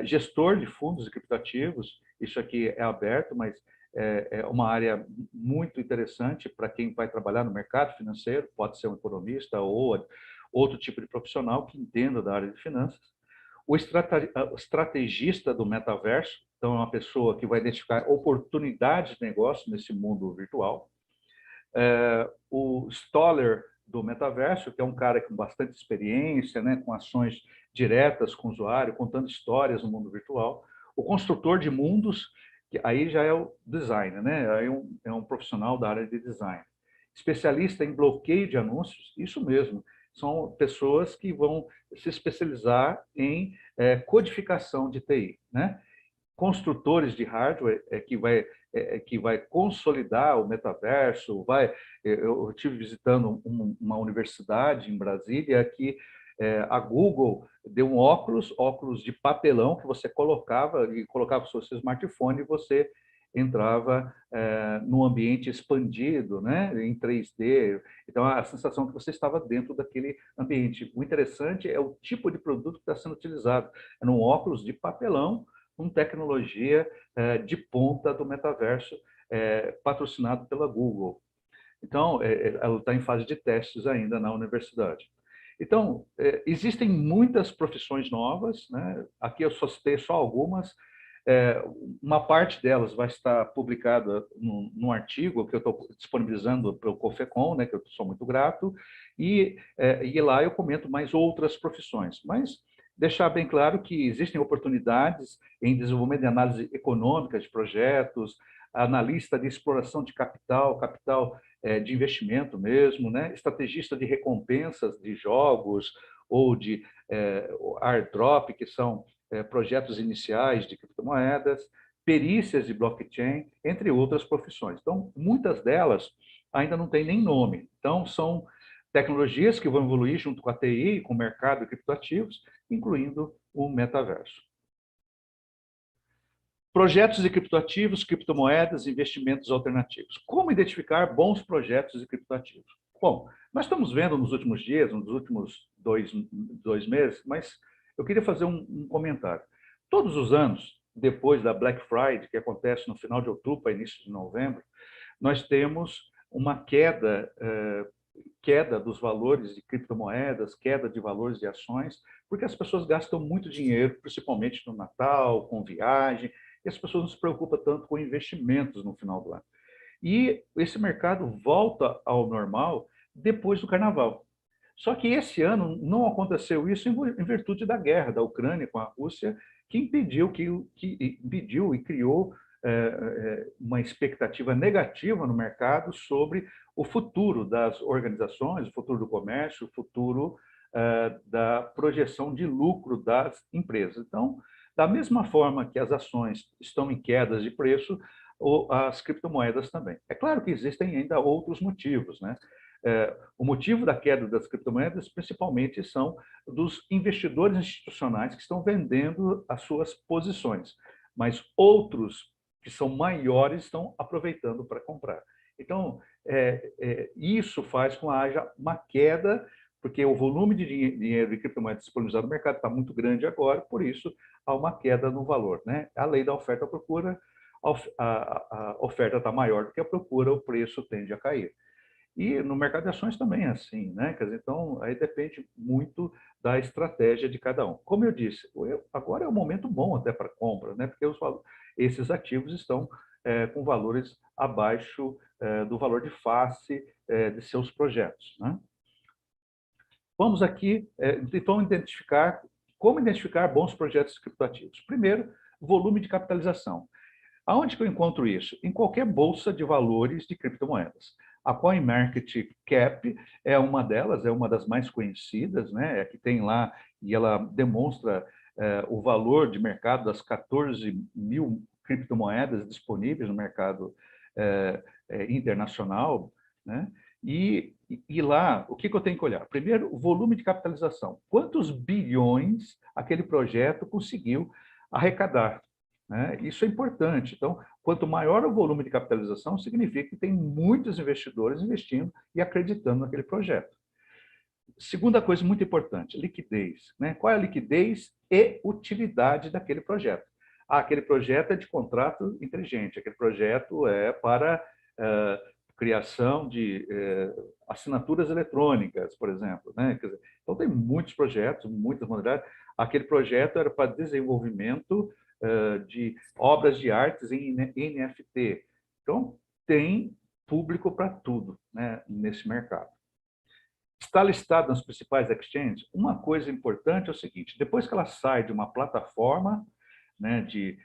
Gestor de fundos e criptoativos, isso aqui é aberto, mas é uma área muito interessante para quem vai trabalhar no mercado financeiro, pode ser um economista ou outro tipo de profissional que entenda da área de finanças. O estrategista do metaverso, então é uma pessoa que vai identificar oportunidades de negócio nesse mundo virtual. O Stoller do metaverso, que é um cara com bastante experiência, né, com ações diretas com o usuário, contando histórias no mundo virtual. O construtor de mundos, que aí já é o designer, né? Aí é um profissional da área de design. Especialista em bloqueio de anúncios, isso mesmo, são pessoas que vão se especializar em codificação de TI, né? Construtores de hardware que vai consolidar o metaverso. Eu estive visitando uma universidade em Brasília que a Google deu um óculos de papelão que você colocava o seu smartphone e você entrava num ambiente expandido, né, em 3D. Então, a sensação que você estava dentro daquele ambiente. O interessante é o tipo de produto que está sendo utilizado. É um óculos de papelão com tecnologia de ponta do metaverso, patrocinado pela Google. Então, ela está em fase de testes ainda na universidade. Então, existem muitas profissões novas, né? Aqui eu só citei só algumas. Uma parte delas vai estar publicada num artigo que eu estou disponibilizando para o COFECON, né, que eu sou muito grato, e lá eu comento mais outras profissões. Mas deixar bem claro que existem oportunidades em desenvolvimento de análise econômica de projetos, analista de exploração de capital, de investimento mesmo, né, estrategista de recompensas de jogos ou de airdrop, que são projetos iniciais de criptomoedas, perícias de blockchain, entre outras profissões. Então, muitas delas ainda não têm nem nome. Então, são tecnologias que vão evoluir junto com a TI, com o mercado de criptoativos, incluindo o metaverso. Projetos de criptoativos, criptomoedas, investimentos alternativos. Como identificar bons projetos de criptoativos? Bom, nós estamos vendo nos últimos dias, nos últimos dois meses, mas eu queria fazer um comentário. Todos os anos, depois da Black Friday, que acontece no final de outubro para início de novembro, nós temos uma queda dos valores de criptomoedas, queda de valores de ações, porque as pessoas gastam muito dinheiro, principalmente no Natal, com viagem, e as pessoas não se preocupam tanto com investimentos no final do ano. E esse mercado volta ao normal depois do Carnaval. Só que esse ano não aconteceu isso em virtude da guerra da Ucrânia com a Rússia, que impediu e criou uma expectativa negativa no mercado sobre o futuro das organizações, o futuro do comércio, o futuro da projeção de lucro das empresas. Então, da mesma forma que as ações estão em quedas de preço, as criptomoedas também. É claro que existem ainda outros motivos, né? O motivo da queda das criptomoedas, principalmente, são dos investidores institucionais que estão vendendo as suas posições, mas outros que são maiores estão aproveitando para comprar. Então, isso faz com que haja uma queda, porque o volume de dinheiro de criptomoedas disponibilizado no mercado está muito grande agora, por isso há uma queda no valor, né? A lei da oferta e procura, a oferta está maior do que a procura, o preço tende a cair. E no mercado de ações também é assim, né? Quer dizer, então, aí depende muito da estratégia de cada um. Como eu disse, agora é um momento bom até para compra, né? Porque esses ativos estão com valores abaixo do valor de face de seus projetos, né? Vamos aqui, então, como identificar bons projetos criptoativos. Primeiro, volume de capitalização. Aonde que eu encontro isso? Em qualquer bolsa de valores de criptomoedas. A CoinMarketCap é uma delas, é uma das mais conhecidas, né? É que tem lá e ela demonstra o valor de mercado das 14 mil criptomoedas disponíveis no mercado internacional, né? E lá, o que eu tenho que olhar? Primeiro, o volume de capitalização. Quantos bilhões aquele projeto conseguiu arrecadar? Né? Isso é importante. Então, quanto maior o volume de capitalização, significa que tem muitos investidores investindo e acreditando naquele projeto. Segunda coisa muito importante, liquidez. Né? Qual é a liquidez e utilidade daquele projeto? Aquele projeto é de contrato inteligente, aquele projeto é para criação de assinaturas eletrônicas, por exemplo. Né? Quer dizer, então, tem muitos projetos, muitas modalidades. Aquele projeto era para desenvolvimento de obras de artes em NFT. Então, tem público para tudo, né, nesse mercado. Está listado nas principais exchanges. Uma coisa importante é o seguinte, depois que ela sai de uma plataforma, né, de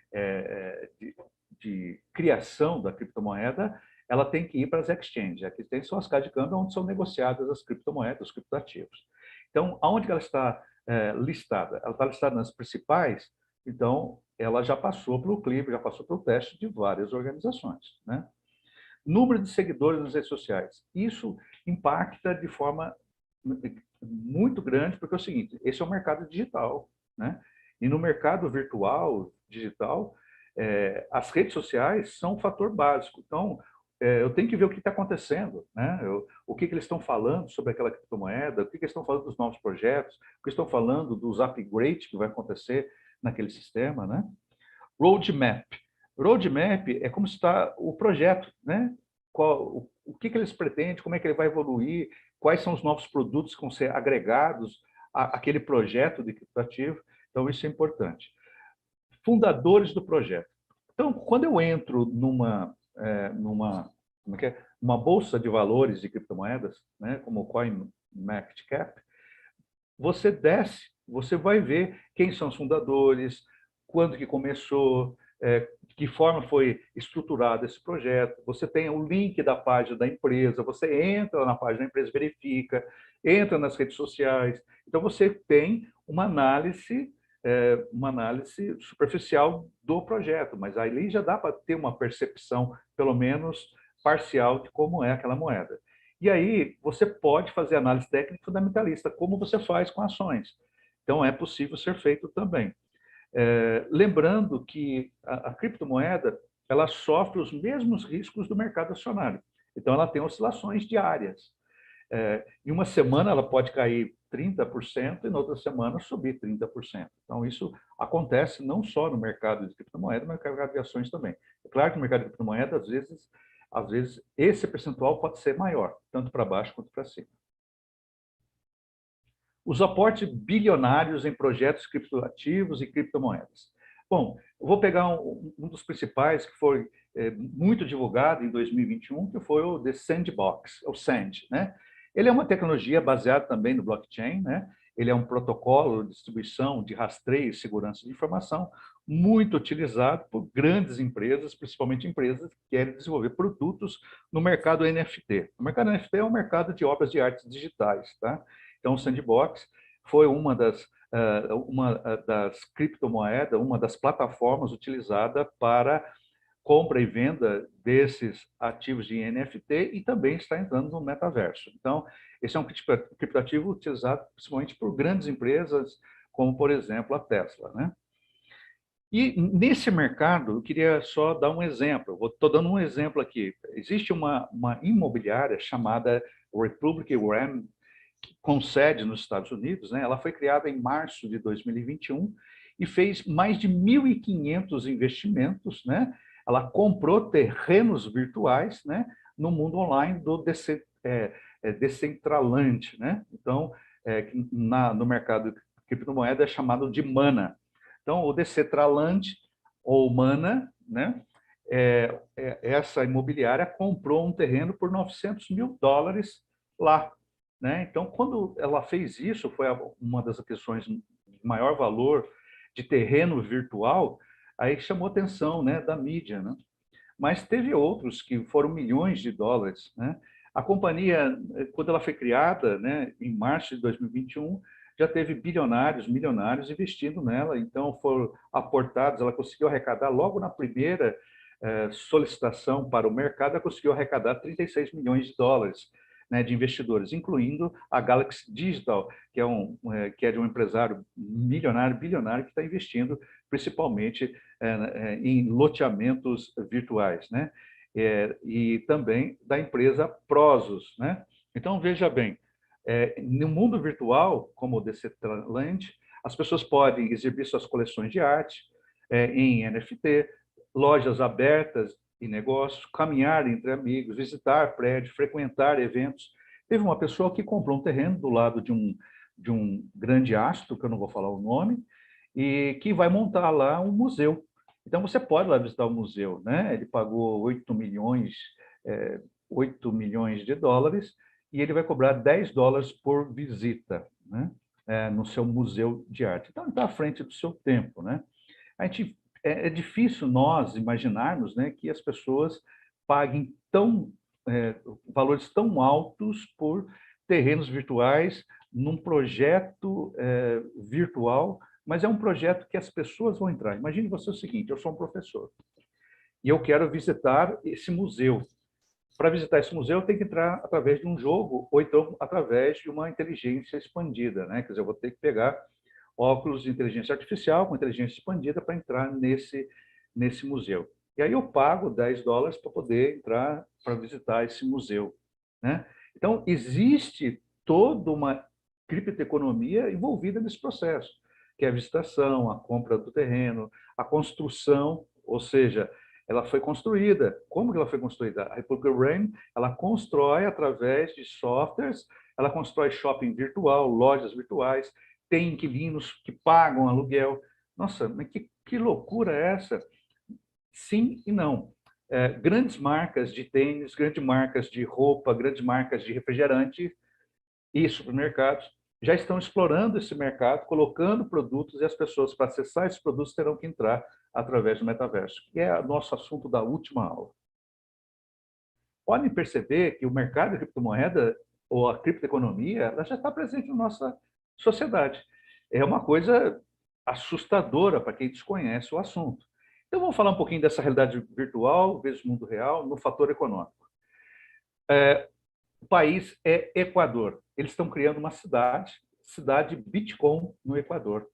criação da criptomoeda, ela tem que ir para as exchanges. Aqui tem só as casas de câmbio onde são negociadas as criptomoedas, os criptoativos. Então, aonde ela está listada? Ela está listada nas principais, então, ela já passou pelo clipe, já passou pelo teste de várias organizações, né? Número de seguidores nas redes sociais. Isso impacta de forma muito grande, porque é o seguinte, esse é o mercado digital, né? E no mercado virtual, digital, as redes sociais são um fator básico. Então, eu tenho que ver o que está acontecendo, né? O que eles estão falando sobre aquela criptomoeda, o que eles estão falando dos novos projetos, o que estão falando dos upgrades que vai acontecer naquele sistema, né? Roadmap. Roadmap é como está o projeto, né? O que eles pretendem, como é que ele vai evoluir, quais são os novos produtos que vão ser agregados àquele projeto de criptoativo. Então, isso é importante. Fundadores do projeto. Então, quando eu entro uma bolsa de valores de criptomoedas, né, como o CoinMarketCap, você desce, você vai ver quem são os fundadores, quando que começou, de que forma foi estruturado esse projeto. Você tem o link da página da empresa, você entra na página da empresa, verifica, entra nas redes sociais. Então, você tem uma análise superficial do projeto, mas ali já dá para ter uma percepção, pelo menos parcial, de como é aquela moeda. E aí você pode fazer análise técnica fundamentalista, como você faz com ações. Então, é possível ser feito também. Lembrando que a criptomoeda ela sofre os mesmos riscos do mercado acionário. Então, ela tem oscilações diárias. Em uma semana, ela pode cair 30% e, na outra semana, subir 30%. Então, isso acontece não só no mercado de criptomoeda, mas no mercado de ações também. É claro que no mercado de criptomoeda, às vezes esse percentual pode ser maior, tanto para baixo quanto para cima. Os aportes bilionários em projetos criptoativos e criptomoedas. Bom, eu vou pegar um dos principais que foi muito divulgado em 2021, que foi o The Sandbox, o Sand, né? Ele é uma tecnologia baseada também no blockchain, né? Ele é um protocolo de distribuição, de rastreio e segurança de informação, muito utilizado por grandes empresas, principalmente empresas que querem desenvolver produtos no mercado NFT. O mercado NFT é um mercado de obras de artes digitais, tá? Então, o Sandbox foi uma das criptomoedas, uma das plataformas utilizada para compra e venda desses ativos de NFT e também está entrando no metaverso. Então, esse é um criptoativo utilizado principalmente por grandes empresas, como, por exemplo, a Tesla, né? E nesse mercado, eu queria só dar um exemplo. Estou dando um exemplo aqui. Existe uma imobiliária chamada Republic Realm, com sede nos Estados Unidos, né? Ela foi criada em março de 2021 e fez mais de 1.500 investimentos, né? Ela comprou terrenos virtuais, né? No mundo online do Decentraland, né? Então, no mercado de criptomoeda é chamado de Mana. Então, o Decentraland ou Mana, né? Essa imobiliária comprou um terreno por $900 mil lá, né? Então, quando ela fez isso, foi uma das aquisições de maior valor de terreno virtual, aí chamou atenção, né, da mídia, né? Mas teve outros que foram milhões de dólares, né? A companhia, quando ela foi criada, né, em março de 2021, já teve bilionários, milionários investindo nela, então foram aportados, ela conseguiu arrecadar logo na primeira solicitação para o mercado, ela conseguiu arrecadar $36 milhões, né, de investidores, incluindo a Galaxy Digital, que é de um empresário milionário, bilionário, que está investindo principalmente em loteamentos virtuais, né? E também da empresa Prosus, né? Então, veja bem, no mundo virtual, como o Decentraland, as pessoas podem exibir suas coleções de arte em NFT, lojas abertas e negócios, caminhar entre amigos, visitar prédios, frequentar eventos. Teve uma pessoa que comprou um terreno do lado de um grande astro, que eu não vou falar o nome, e que vai montar lá um museu. Então, você pode ir lá visitar o museu, né? Ele pagou 8 milhões de dólares e ele vai cobrar $10 por visita, né? No seu museu de arte. Então, ele está à frente do seu tempo, né? É difícil nós imaginarmos, né, que as pessoas paguem valores tão altos por terrenos virtuais num projeto virtual, mas é um projeto que as pessoas vão entrar. Imagine você o seguinte: eu sou um professor e eu quero visitar esse museu. Para visitar esse museu, eu tenho que entrar através de um jogo ou então através de uma inteligência expandida, né? Quer dizer, eu vou ter que pegar óculos de inteligência artificial com inteligência expandida para entrar nesse museu. E aí eu pago $10 para poder entrar, para visitar esse museu, né? Então, existe toda uma criptoeconomia envolvida nesse processo, que é a visitação, a compra do terreno, a construção, ou seja, ela foi construída. Como que ela foi construída? A Republic Rain, ela constrói através de softwares, ela constrói shopping virtual, lojas virtuais, tem inquilinos que pagam aluguel. Nossa, mas que loucura é essa? Sim e não. Grandes marcas de tênis, grandes marcas de roupa, grandes marcas de refrigerante e supermercados já estão explorando esse mercado, colocando produtos, e as pessoas, para acessar esses produtos, terão que entrar através do metaverso, que é o nosso assunto da última aula. Podem perceber que o mercado de criptomoeda, ou a criptoeconomia, ela já está presente na nossa sociedade. É uma coisa assustadora para quem desconhece o assunto. Então, vamos falar um pouquinho dessa realidade virtual versus mundo real no fator econômico. O país é Equador. Eles estão criando uma cidade Bitcoin no Equador.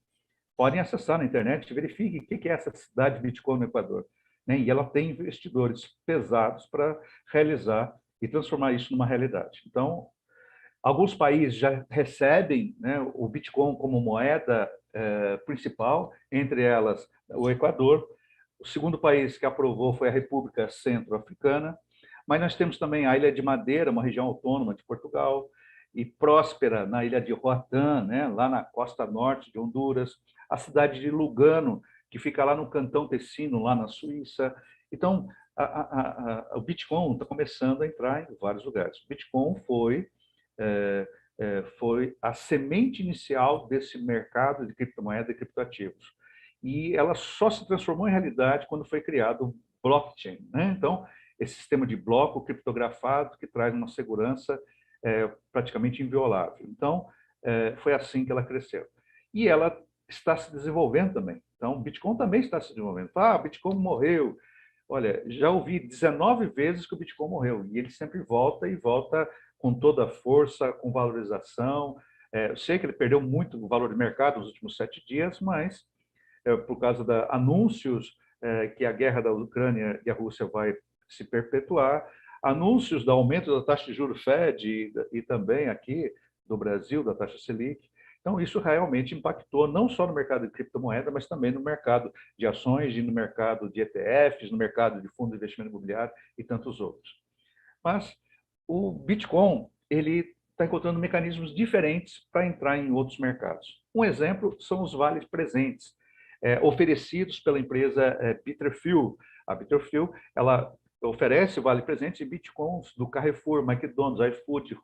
Podem acessar na internet e verifiquem o que é essa cidade Bitcoin no Equador. E ela tem investidores pesados para realizar e transformar isso numa realidade. Então, alguns países já recebem, né, o Bitcoin como moeda principal, entre elas o Equador. O segundo país que aprovou foi a República Centro-Africana, mas nós temos também a Ilha de Madeira, uma região autônoma de Portugal, e Próspera, na ilha de Roatán, né, lá na costa norte de Honduras, a cidade de Lugano, que fica lá no Cantão Ticino, lá na Suíça. Então, o Bitcoin está começando a entrar em vários lugares. O Bitcoin foi a semente inicial desse mercado de criptomoeda e criptoativos. E ela só se transformou em realidade quando foi criado o blockchain, né? Então, esse sistema de bloco criptografado que traz uma segurança praticamente inviolável. Então, foi assim que ela cresceu. E ela está se desenvolvendo também. Então, o Bitcoin também está se desenvolvendo. O Bitcoin morreu. Olha, já ouvi 19 vezes que o Bitcoin morreu, e ele sempre volta e volta com toda a força, com valorização. Eu sei que ele perdeu muito o valor de mercado nos últimos 7 dias, mas por causa de anúncios que a guerra da Ucrânia e a Rússia vai se perpetuar, anúncios do aumento da taxa de juros Fed e também aqui do Brasil, da taxa Selic. Então, isso realmente impactou não só no mercado de criptomoeda, mas também no mercado de ações, no mercado de ETFs, no mercado de fundos de investimento imobiliário e tantos outros. Mas o Bitcoin, ele está encontrando mecanismos diferentes para entrar em outros mercados. Um exemplo são os vales presentes, oferecidos pela empresa Bitterfield. A Bitterfield, ela oferece o vale presente em bitcoins do Carrefour, McDonald's, iFood,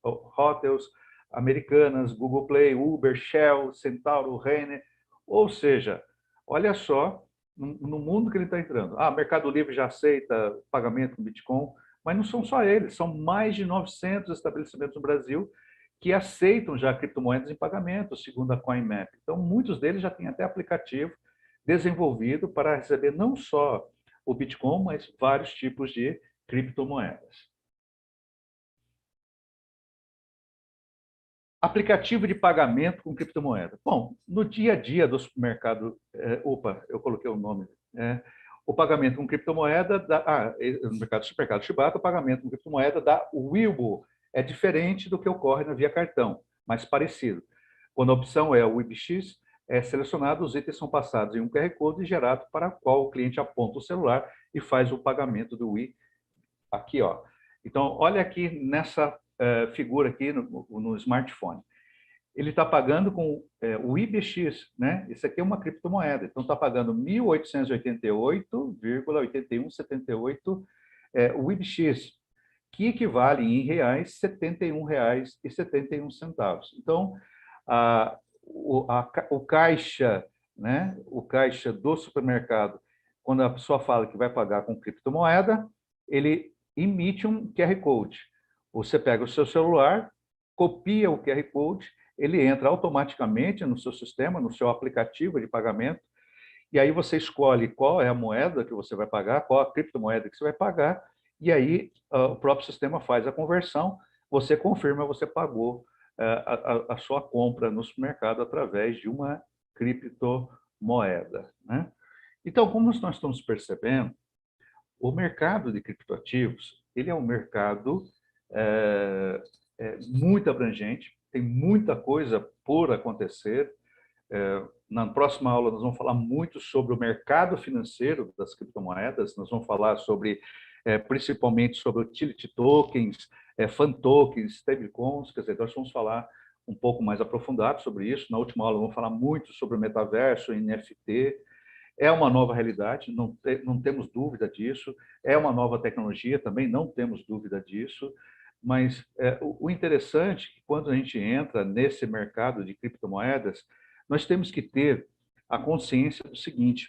Hotels, Americanas, Google Play, Uber, Shell, Centauro, Renner. Ou seja, olha só no mundo que ele está entrando. Mercado Livre já aceita pagamento com Bitcoin, mas não são só eles, são mais de 900 estabelecimentos no Brasil que aceitam já criptomoedas em pagamento, segundo a CoinMap. Então, muitos deles já têm até aplicativo desenvolvido para receber não só o Bitcoin, mas vários tipos de criptomoedas. Aplicativo de pagamento com criptomoeda. Bom, no dia a dia do supermercado, eu coloquei o nome, o pagamento com criptomoeda, no mercado do supermercado Chibata, o pagamento com criptomoeda da Wibo é diferente do que ocorre na via cartão, mas parecido. Quando a opção é o WibX, é selecionado, os itens são passados em um QR Code gerado para o qual o cliente aponta o celular e faz o pagamento do Wi aqui, ó. Então, olha aqui nessa figura aqui no smartphone. Ele está pagando com o IBX, né? Isso aqui é uma criptomoeda. Então, está pagando 1.888,8178 o IBX, que equivale em reais R$ 71,71. Então, o caixa, né? O caixa do supermercado, quando a pessoa fala que vai pagar com criptomoeda, ele emite um QR Code. Você pega o seu celular, copia o QR Code, ele entra automaticamente no seu sistema, no seu aplicativo de pagamento, e aí você escolhe qual é a moeda que você vai pagar, qual a criptomoeda que você vai pagar, e aí o próprio sistema faz a conversão, você confirma, você pagou a sua compra no supermercado através de uma criptomoeda, né? Então, como nós estamos percebendo, o mercado de criptoativos, ele é um mercado muito abrangente, tem muita coisa por acontecer, Na próxima aula, nós vamos falar muito sobre o mercado financeiro das criptomoedas, nós vamos falar sobre, principalmente sobre utility tokens, fan tokens, stablecoins, quer dizer, nós vamos falar um pouco mais aprofundado sobre isso. Na última aula, vamos falar muito sobre o metaverso, NFT. É uma nova realidade, não temos dúvida disso. É uma nova tecnologia, também não temos dúvida disso. Mas o interessante é que quando a gente entra nesse mercado de criptomoedas, nós temos que ter a consciência do seguinte: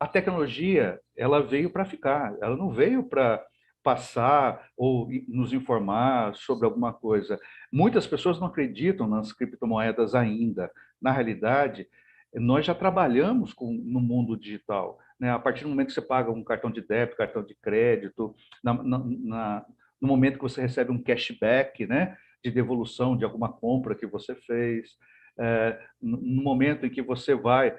a tecnologia ela veio para ficar, ela não veio para passar ou nos informar sobre alguma coisa. Muitas pessoas não acreditam nas criptomoedas ainda. Na realidade, nós já trabalhamos no mundo digital, né? A partir do momento que você paga um cartão de débito, cartão de crédito, no momento que você recebe um cashback, né, de devolução de alguma compra que você fez, no momento em que você vai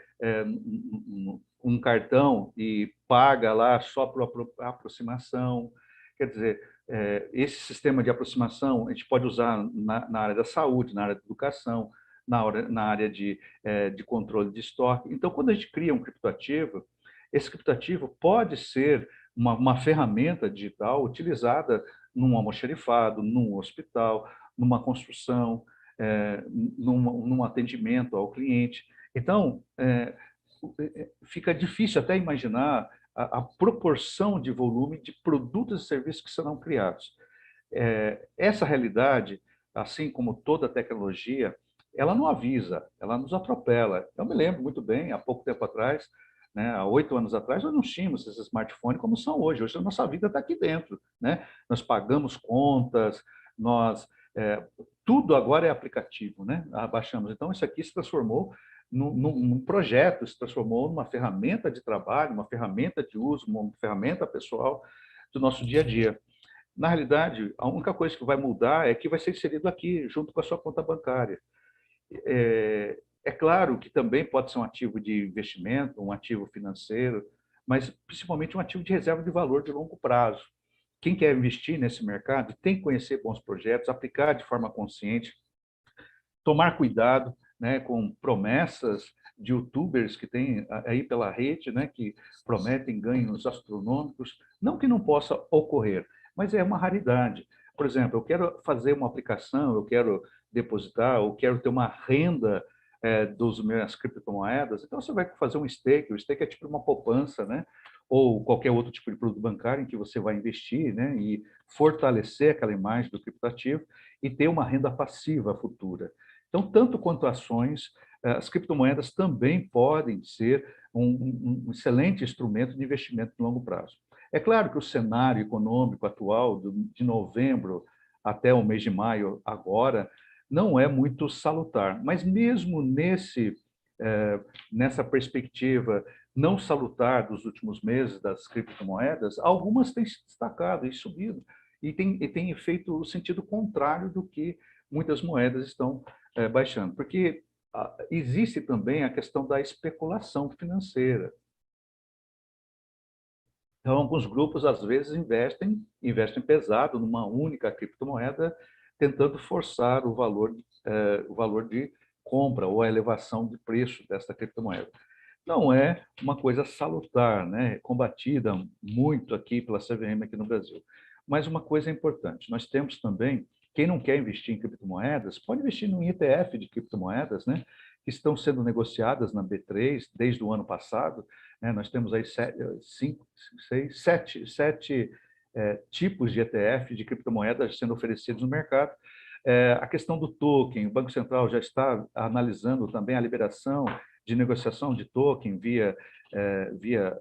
com um cartão e paga lá só por aproximação. Quer dizer, esse sistema de aproximação a gente pode usar na área da saúde, na área da educação, na área de controle de estoque. Então, quando a gente cria um criptoativo, esse criptoativo pode ser uma ferramenta digital utilizada num almoxarifado, num hospital, numa construção, num atendimento ao cliente. Então, fica difícil até imaginar a proporção de volume de produtos e serviços que serão criados. Essa realidade, assim como toda tecnologia, ela não avisa, ela nos atropela. Eu me lembro muito bem, há pouco tempo atrás, né, há 8 anos atrás, nós não tínhamos esses smartphones como são hoje. Hoje a nossa vida está aqui dentro, né? Nós pagamos contas, tudo agora é aplicativo, né? Baixamos. Então, isso aqui se transformou num projeto, se transformou numa ferramenta de trabalho, uma ferramenta de uso, uma ferramenta pessoal do nosso dia a dia. Na realidade, a única coisa que vai mudar é que vai ser inserido aqui, junto com a sua conta bancária. É claro que também pode ser um ativo de investimento, um ativo financeiro, mas principalmente um ativo de reserva de valor de longo prazo. Quem quer investir nesse mercado tem que conhecer bons projetos, aplicar de forma consciente, tomar cuidado, né, com promessas de youtubers que tem aí pela rede, né, que prometem ganhos astronômicos. Não que não possa ocorrer, mas é uma raridade. Por exemplo, eu quero fazer uma aplicação, eu quero depositar, eu quero ter uma renda dos minhas criptomoedas. Então, você vai fazer um stake. O stake é tipo uma poupança, né? Ou qualquer outro tipo de produto bancário em que você vai investir, né? E fortalecer aquela imagem do criptoativo e ter uma renda passiva futura. Então, tanto quanto ações, as criptomoedas também podem ser um excelente instrumento de investimento de longo prazo. É claro que o cenário econômico atual, de novembro até o mês de maio, agora, não é muito salutar, mas mesmo nessa perspectiva não salutar dos últimos meses das criptomoedas, algumas têm se destacado e subido, e têm feito o sentido contrário do que muitas moedas estão baixando, porque existe também a questão da especulação financeira. Então, alguns grupos, às vezes, investem pesado numa única criptomoeda, tentando forçar o valor de compra ou a elevação de preço desta criptomoeda. Não é uma coisa salutar, né? Combatida muito aqui pela CVM aqui no Brasil. Mas uma coisa é importante, nós temos também, quem não quer investir em criptomoedas, pode investir num ETF de criptomoedas, né? Que estão sendo negociadas na B3 desde o ano passado. Né? Nós temos aí 7 tipos de ETF de criptomoedas sendo oferecidos no mercado. A questão do token, o Banco Central já está analisando também a liberação de negociação de token via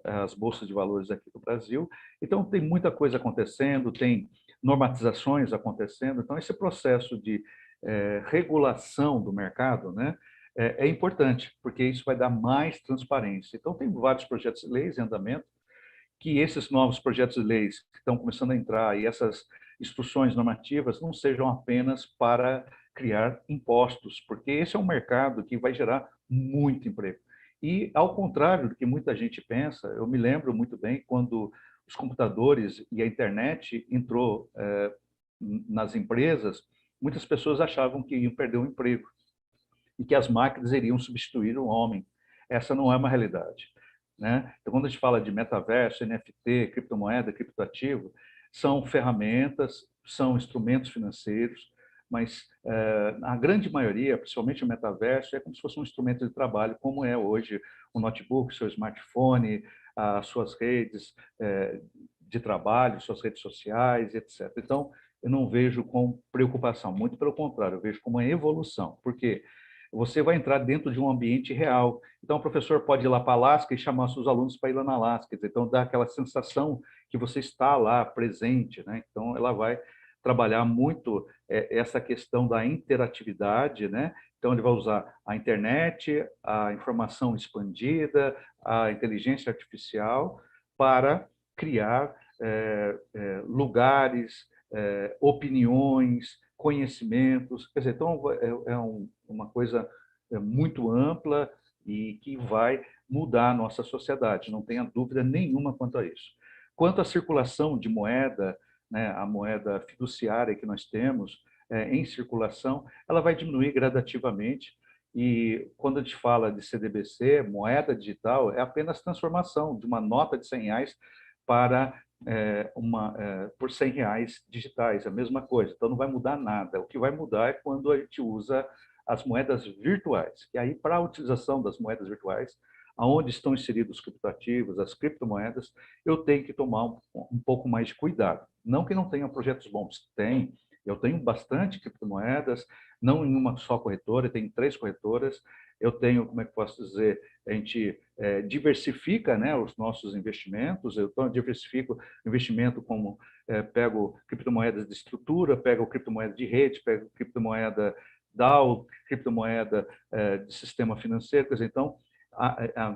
as bolsas de valores aqui do Brasil. Então, tem muita coisa acontecendo, tem normatizações acontecendo. Então, esse processo de regulação do mercado, né, é importante, porque isso vai dar mais transparência. Então, tem vários projetos de leis em andamento, que esses novos projetos de leis que estão começando a entrar e essas instruções normativas não sejam apenas para criar impostos, porque esse é um mercado que vai gerar muito emprego. E, ao contrário do que muita gente pensa, eu me lembro muito bem quando os computadores e a internet entrou nas empresas, muitas pessoas achavam que iam perder o emprego. e que as máquinas iriam substituir o homem. Essa não é uma realidade, né? Então, quando a gente fala de metaverso, NFT, criptomoeda, criptoativo, são ferramentas, são instrumentos financeiros, mas a grande maioria, principalmente o metaverso, é como se fosse um instrumento de trabalho, como é hoje o notebook, o seu smartphone, as suas redes de trabalho, suas redes sociais, etc. Então, eu não vejo com preocupação, muito pelo contrário, eu vejo como uma evolução, porque você vai entrar dentro de um ambiente real. Então, o professor pode ir lá para Alasca e chamar seus alunos para ir lá na Alasca. Então, dá aquela sensação que você está lá presente, né? Então, ela vai trabalhar muito essa questão da interatividade, né? Então, ele vai usar a internet, a informação expandida, a inteligência artificial para criar lugares, opiniões, conhecimentos. Quer dizer, então, uma coisa muito ampla e que vai mudar a nossa sociedade, não tenha dúvida nenhuma quanto a isso. Quanto à circulação de moeda, né, a moeda fiduciária que nós temos em circulação, ela vai diminuir gradativamente. E quando a gente fala de CDBC, moeda digital, é apenas transformação de uma nota de R$ 100 para por R$ 100 digitais, a mesma coisa. Então, não vai mudar nada. O que vai mudar é quando a gente usa as moedas virtuais. E aí, para a utilização das moedas virtuais, aonde estão inseridos os criptoativos, as criptomoedas, eu tenho que tomar um pouco mais de cuidado. Não que não tenha projetos bons, tem. Eu tenho bastante criptomoedas, não em uma só corretora, eu tenho 3 corretoras. Eu tenho, como é que posso dizer, a gente diversifica, né, os nossos investimentos. Eu diversifico investimento como pego criptomoedas de estrutura, pego criptomoeda de rede, pego criptomoeda DAO, criptomoeda de sistema financeiro. Quer dizer, então,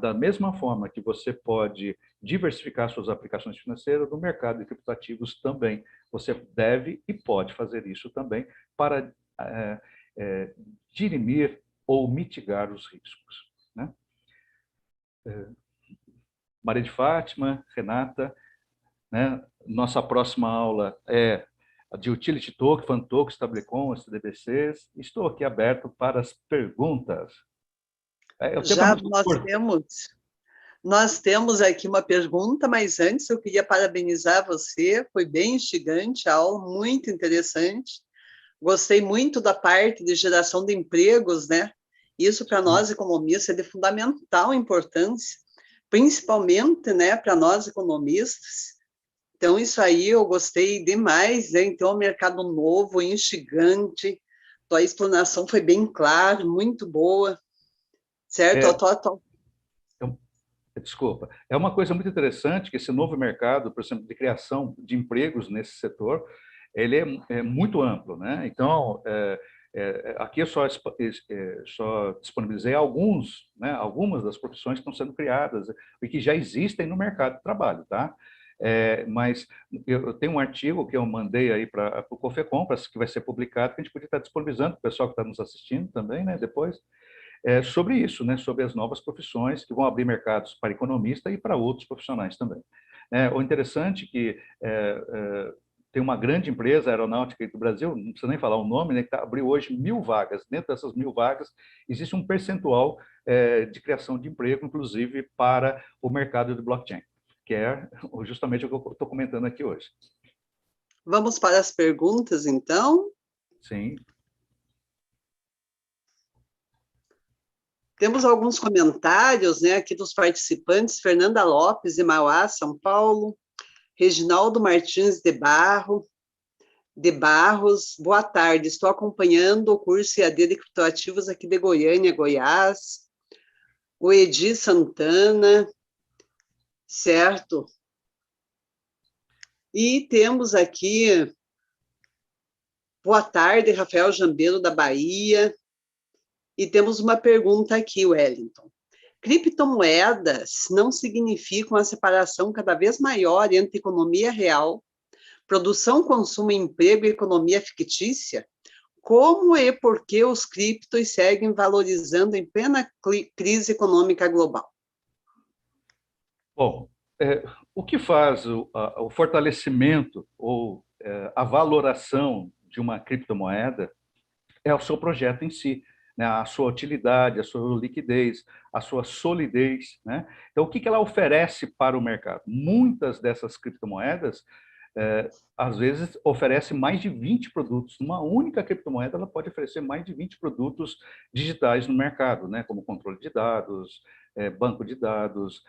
da mesma forma que você pode diversificar suas aplicações financeiras, no mercado de criptoativos também. Você deve e pode fazer isso também para dirimir ou mitigar os riscos, né? Maria de Fátima, Renata, né? Nossa próxima aula é a de Utility Token, Fan Token, Stablecoin, SDBCs. Estou aqui aberto para as perguntas. Já nós temos aqui uma pergunta, mas antes eu queria parabenizar você, foi bem instigante a aula, muito interessante. Gostei muito da parte de geração de empregos, né? Isso para nós economistas é de fundamental importância, principalmente, né, para nós economistas. Então, isso aí eu gostei demais, né? Então, é um mercado novo, instigante, tua explanação foi bem clara, muito boa, certo? Desculpa. É uma coisa muito interessante que esse novo mercado, por exemplo, de criação de empregos nesse setor, ele é muito amplo, né? Então, aqui eu só disponibilizei algumas das profissões que estão sendo criadas e que já existem no mercado de trabalho, tá? Mas eu tenho um artigo que eu mandei aí para o Cofecompras, que vai ser publicado, que a gente podia estar disponibilizando para o pessoal que está nos assistindo também, né? Depois, sobre isso, né? Sobre as novas profissões que vão abrir mercados para economista e para outros profissionais também. O interessante é que tem uma grande empresa aeronáutica do Brasil, não precisa nem falar o nome, né, que abriu hoje 1.000 vagas. Dentro dessas 1.000 vagas, existe um percentual de criação de emprego, inclusive para o mercado de blockchain, que é justamente o que eu estou comentando aqui hoje. Vamos para as perguntas, então? Sim. Temos alguns comentários, né, aqui dos participantes. Fernanda Lopes, de Mauá, São Paulo. Reginaldo Martins de Barros, boa tarde, estou acompanhando o curso EAD de criptoativos aqui de Goiânia, Goiás. O Edi Santana, certo? E temos aqui, boa tarde, Rafael Jambelo, da Bahia. E temos uma pergunta aqui, Wellington. Criptomoedas não significam a separação cada vez maior entre economia real, produção, consumo, emprego e economia fictícia? Como e por que os criptos seguem valorizando em plena crise econômica global? Bom, o que faz o fortalecimento ou a valoração de uma criptomoeda é o seu projeto em si. né, a sua utilidade, a sua liquidez, a sua solidez, né? Então, o que ela oferece para o mercado? Muitas dessas criptomoedas, às vezes, oferece mais de 20 produtos. Uma única criptomoeda, ela pode oferecer mais de 20 produtos digitais no mercado, né? Como controle de dados, banco de dados,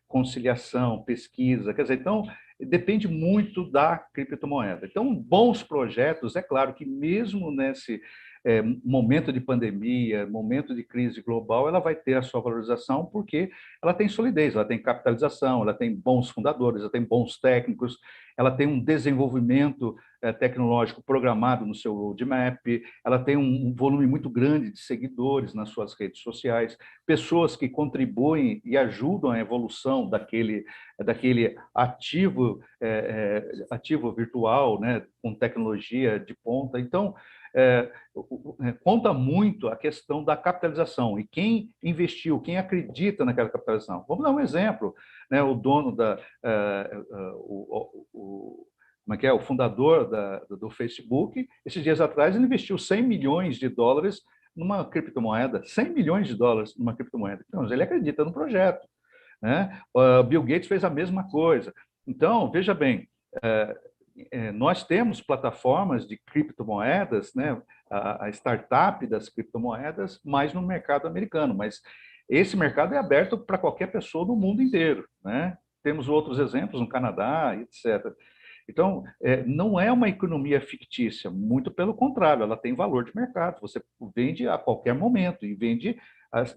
conciliação, pesquisa. Quer dizer, então, depende muito da criptomoeda. Então, bons projetos, é claro que mesmo nesse momento de pandemia, momento de crise global, ela vai ter a sua valorização porque ela tem solidez, ela tem capitalização, ela tem bons fundadores, ela tem bons técnicos, ela tem um desenvolvimento tecnológico programado no seu roadmap, ela tem um volume muito grande de seguidores nas suas redes sociais, pessoas que contribuem e ajudam a evolução daquele ativo, ativo virtual, né, com tecnologia de ponta. Então, conta muito a questão da capitalização e quem investiu, quem acredita naquela capitalização. Vamos dar um exemplo, né? O dono como é que é? O fundador do Facebook, esses dias atrás, ele investiu 100 milhões de dólares numa criptomoeda, 100 milhões de dólares numa criptomoeda. Então, ele acredita no projeto, né? Bill Gates fez a mesma coisa. Então, veja bem, nós temos plataformas de criptomoedas, né, a startup das criptomoedas, mais no mercado americano, mas esse mercado é aberto para qualquer pessoa no mundo inteiro, né? Temos outros exemplos no Canadá, etc. Então, não é uma economia fictícia, muito pelo contrário, ela tem valor de mercado, você vende a qualquer momento e vende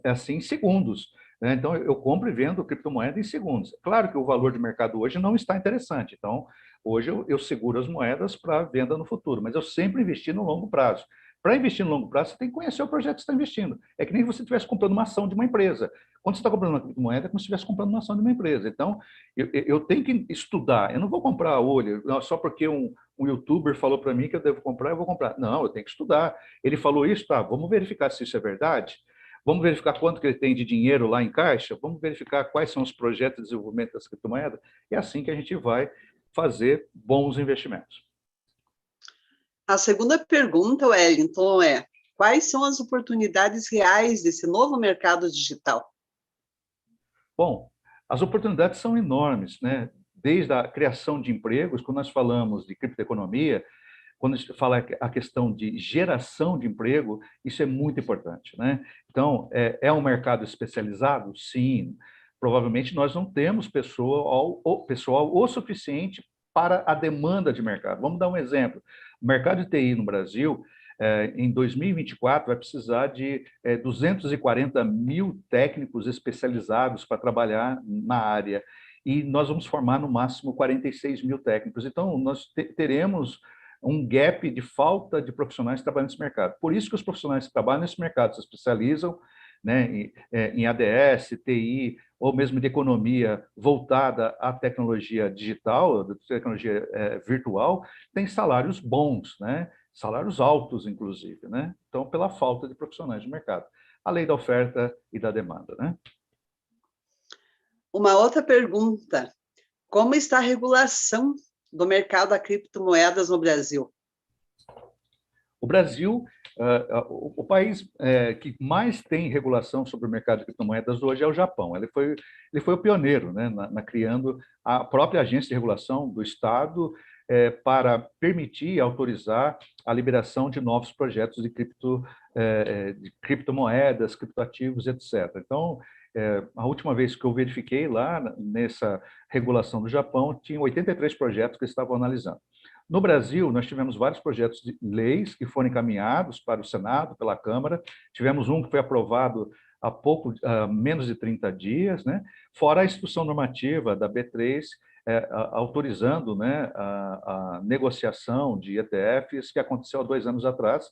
assim em segundos. Então, eu compro e vendo criptomoeda em segundos. Claro que o valor de mercado hoje não está interessante, então, hoje eu seguro as moedas para venda no futuro, mas eu sempre investi no longo prazo. Para investir no longo prazo, você tem que conhecer o projeto que você está investindo. É que nem se você estivesse comprando uma ação de uma empresa. Quando você está comprando uma criptomoeda, é como se estivesse comprando uma ação de uma empresa. Então, eu tenho que estudar. Eu não vou comprar a olho, só porque um youtuber falou para mim que eu devo comprar, eu vou comprar. Não, eu tenho que estudar. Ele falou isso, tá, vamos verificar se isso é verdade. Vamos verificar quanto que ele tem de dinheiro lá em caixa, vamos verificar quais são os projetos de desenvolvimento das criptomoedas. É assim que a gente vai fazer bons investimentos. A segunda pergunta, Wellington, é: quais são as oportunidades reais desse novo mercado digital? Bom, as oportunidades são enormes, né? Desde a criação de empregos, quando nós falamos de criptoeconomia, quando a gente fala a questão de geração de emprego, isso é muito importante, né? Então, um mercado especializado? Sim. Provavelmente nós não temos pessoal o suficiente para a demanda de mercado. Vamos dar um exemplo. O mercado de TI no Brasil, em 2024, vai precisar de 240 mil técnicos especializados para trabalhar na área. E nós vamos formar, no máximo, 46 mil técnicos. Então, nós teremos um gap de falta de profissionais trabalhando nesse mercado. Por isso que os profissionais que trabalham nesse mercado se especializam, né, em ADS, TI, ou mesmo de economia voltada à tecnologia digital, tecnologia virtual, tem salários bons, né? Salários altos, inclusive, né? Então, pela falta de profissionais no mercado. A lei da oferta e da demanda, né? Uma outra pergunta: como está a regulação do mercado das criptomoedas no Brasil? O Brasil, o país que mais tem regulação sobre o mercado de criptomoedas hoje é o Japão. Ele foi o pioneiro, né, criando a própria agência de regulação do Estado para permitir e autorizar a liberação de novos projetos de criptomoedas, criptoativos, etc. Então, a última vez que eu verifiquei lá nessa regulação do Japão, tinha 83 projetos que estavam analisando. No Brasil, nós tivemos vários projetos de leis que foram encaminhados para o Senado, pela Câmara. Tivemos um que foi aprovado há menos de 30 dias, né? Fora a instrução normativa da B3, autorizando, né, a negociação de ETFs, que aconteceu há 2 anos atrás,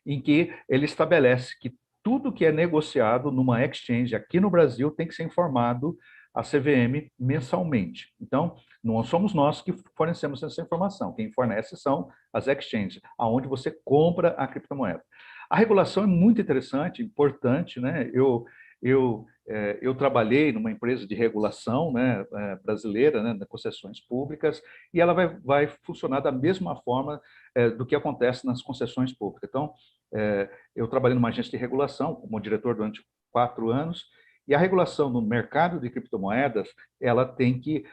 em que ele estabelece que tudo que é negociado numa exchange aqui no Brasil tem que ser informado à CVM mensalmente. Então, não somos nós que fornecemos essa informação. Quem fornece são as exchanges, aonde você compra a criptomoeda. A regulação é muito interessante, importante, né? Eu eu trabalhei numa empresa de regulação, né, brasileira, né, de concessões públicas, e ela vai funcionar da mesma forma do que acontece nas concessões públicas. Então, eu trabalhei numa agência de regulação como diretor durante 4 anos, e a regulação no mercado de criptomoedas, ela tem que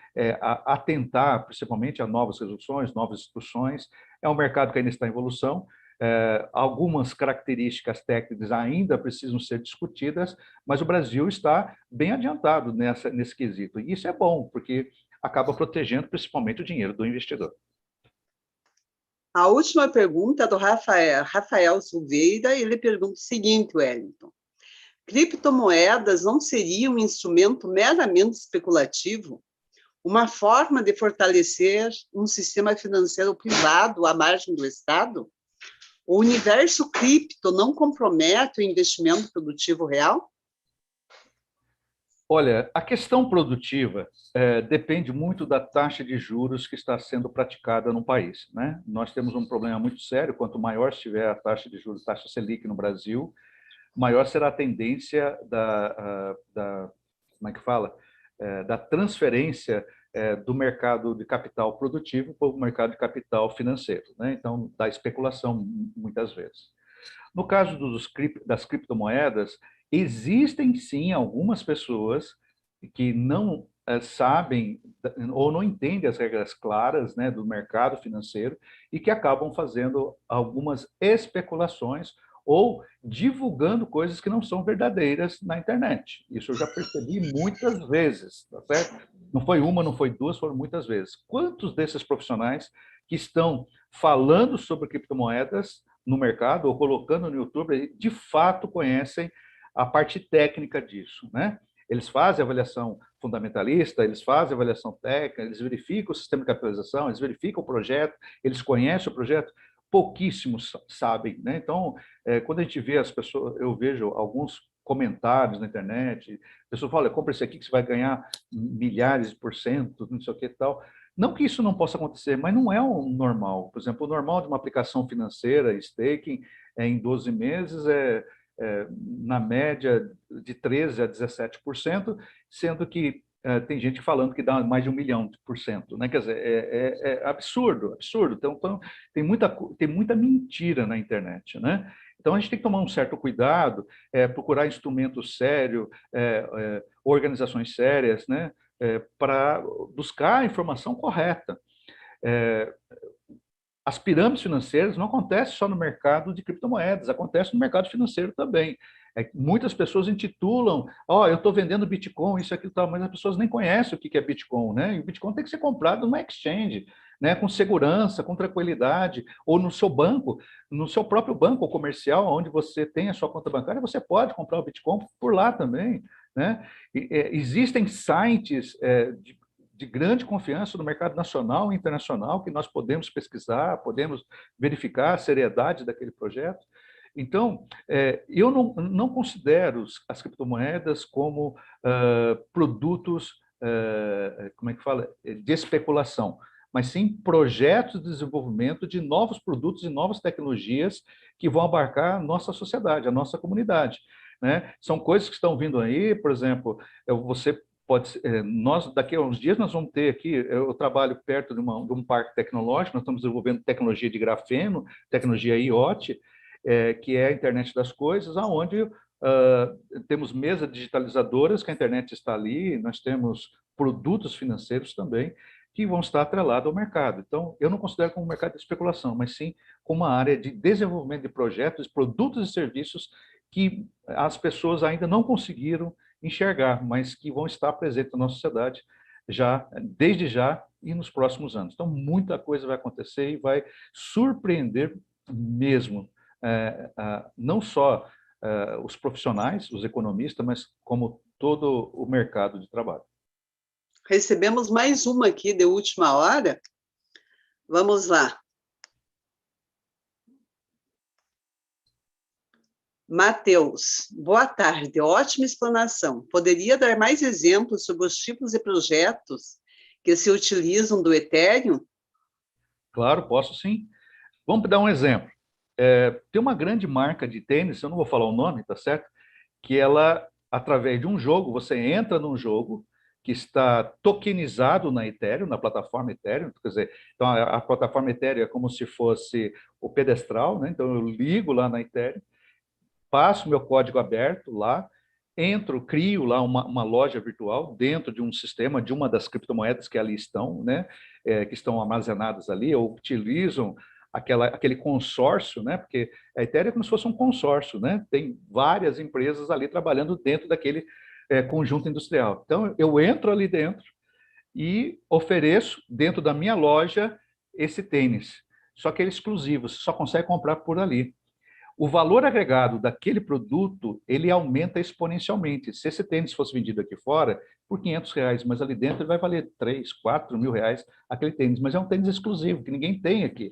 atentar principalmente a novas resoluções, novas instruções. É um mercado que ainda está em evolução. Algumas características técnicas ainda precisam ser discutidas, mas o Brasil está bem adiantado nesse quesito. E isso é bom, porque acaba protegendo principalmente o dinheiro do investidor. A última pergunta é do Rafael Silveira, e ele pergunta o seguinte, Wellington: criptomoedas não seria um instrumento meramente especulativo? Uma forma de fortalecer um sistema financeiro privado à margem do Estado? O universo cripto não compromete o investimento produtivo real? Olha, a questão produtiva depende muito da taxa de juros que está sendo praticada no país, né? Nós temos um problema muito sério: quanto maior estiver a taxa de juros, taxa Selic no Brasil, maior será a tendência como é que fala? Da transferência do mercado de capital produtivo para o mercado de capital financeiro, né? Então, da especulação, muitas vezes. No caso das criptomoedas, existem sim algumas pessoas que não sabem ou não entendem as regras claras, né, do mercado financeiro e que acabam fazendo algumas especulações ou divulgando coisas que não são verdadeiras na internet. Isso eu já percebi muitas vezes, tá certo? Não foi uma, não foi duas, foram muitas vezes. Quantos desses profissionais que estão falando sobre criptomoedas no mercado ou colocando no YouTube, de fato conhecem a parte técnica disso, né? Eles fazem avaliação fundamentalista, eles fazem avaliação técnica, eles verificam o sistema de capitalização, eles verificam o projeto, eles conhecem o projeto. Pouquíssimos sabem, né? Então, quando a gente vê as pessoas, eu vejo alguns comentários na internet, a pessoa fala: compra esse aqui que você vai ganhar milhares de %, não sei o que e tal. Não que isso não possa acontecer, mas não é o normal. Por exemplo, o normal de uma aplicação financeira, staking, em 12 meses na média, de 13% a 17%, sendo que tem gente falando que dá mais de 1 milhão por cento, né? Quer dizer, é absurdo, absurdo. Então tem muita mentira na internet, né? Então, a gente tem que tomar um certo cuidado, procurar instrumentos sérios, organizações sérias, né? Para buscar a informação correta. As pirâmides financeiras não acontecem só no mercado de criptomoedas, acontece no mercado financeiro também. Muitas pessoas intitulam: eu estou vendendo Bitcoin, isso, aquilo, tal, mas as pessoas nem conhecem o que é Bitcoin, né? E o Bitcoin tem que ser comprado numa exchange, né? Com segurança, com tranquilidade, ou no seu banco, no seu próprio banco comercial, onde você tem a sua conta bancária, você pode comprar o Bitcoin por lá também, né? Existem sites de grande confiança no mercado nacional e internacional, que nós podemos pesquisar, podemos verificar a seriedade daquele projeto. Então, eu não considero as criptomoedas como produtos, como é que fala, de especulação, mas sim projetos de desenvolvimento de novos produtos e novas tecnologias que vão abarcar a nossa sociedade, a nossa comunidade, né? São coisas que estão vindo aí, por exemplo, você nós, daqui a uns dias, nós vamos ter aqui, eu trabalho perto de um parque tecnológico, nós estamos desenvolvendo tecnologia de grafeno, tecnologia IoT, que é a internet das coisas, onde temos mesas digitalizadoras, que a internet está ali, nós temos produtos financeiros também, que vão estar atrelados ao mercado. Então, eu não considero como um mercado de especulação, mas sim como uma área de desenvolvimento de projetos, produtos e serviços que as pessoas ainda não conseguiram enxergar, mas que vão estar presentes na nossa sociedade desde já e nos próximos anos. Então, muita coisa vai acontecer e vai surpreender mesmo, não só os profissionais, os economistas, mas como todo o mercado de trabalho. Recebemos mais uma aqui de última hora. Vamos lá. Matheus, boa tarde, ótima explanação. Poderia dar mais exemplos sobre os tipos de projetos que se utilizam do Ethereum? Claro, posso sim. Vamos dar um exemplo. Tem uma grande marca de tênis, eu não vou falar o nome, tá certo? Que ela através de um jogo, você entra num jogo que está tokenizado na Ethereum, na plataforma Ethereum, quer dizer, então a plataforma Ethereum é como se fosse o pedestral, né? Então eu ligo lá na Ethereum, passo meu código aberto lá, entro, crio lá uma loja virtual dentro de um sistema, de uma das criptomoedas que ali estão, né? Que estão armazenadas ali, ou utilizam aquele consórcio, né? Porque a Ethereum é como se fosse um consórcio, né? Tem várias empresas ali trabalhando dentro daquele conjunto industrial. Então, eu entro ali dentro e ofereço dentro da minha loja esse tênis. Só que ele é exclusivo, você só consegue comprar por ali. O valor agregado daquele produto, ele aumenta exponencialmente. Se esse tênis fosse vendido aqui fora por R$ 500, mas ali dentro ele vai valer 3, 4 mil reais aquele tênis, mas é um tênis exclusivo, que ninguém tem aqui.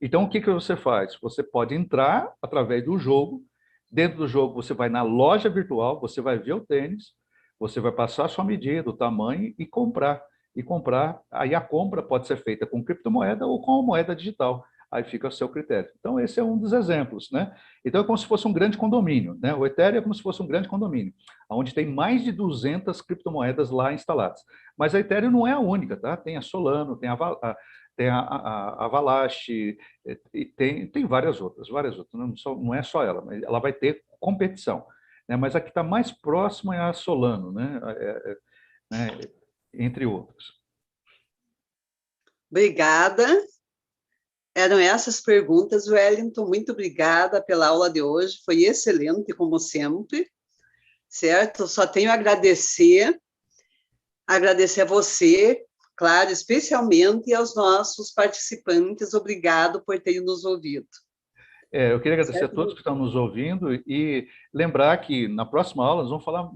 Então, o que você faz? Você pode entrar através do jogo, dentro do jogo você vai na loja virtual, você vai ver o tênis, você vai passar a sua medida, o tamanho e comprar. E comprar, aí a compra pode ser feita com criptomoeda ou com moeda digital. Aí fica a seu critério. Então, esse é um dos exemplos, né? Então, é como se fosse um grande condomínio, né? O Ethereum é como se fosse um grande condomínio, onde tem mais de 200 criptomoedas lá instaladas. Mas a Ethereum não é a única, tá? Tem a Solano, tem a Avalanche, e tem várias outras, não é só ela, mas ela vai ter competição, né? Mas a que está mais próxima é a Solano, né? Né? Entre outras. Obrigada. Eram essas perguntas, Wellington. Muito obrigada pela aula de hoje. Foi excelente, como sempre. Certo? Só tenho a agradecer a você, claro, especialmente aos nossos participantes. Obrigado por terem nos ouvido. Eu queria agradecer a todos que estão nos ouvindo e lembrar que na próxima aula nós vamos falar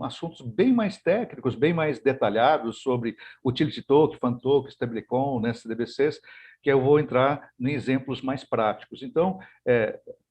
assuntos bem mais técnicos, bem mais detalhados sobre utility token, fan token, stablecoin, né, CDBCs, que eu vou entrar em exemplos mais práticos. Então,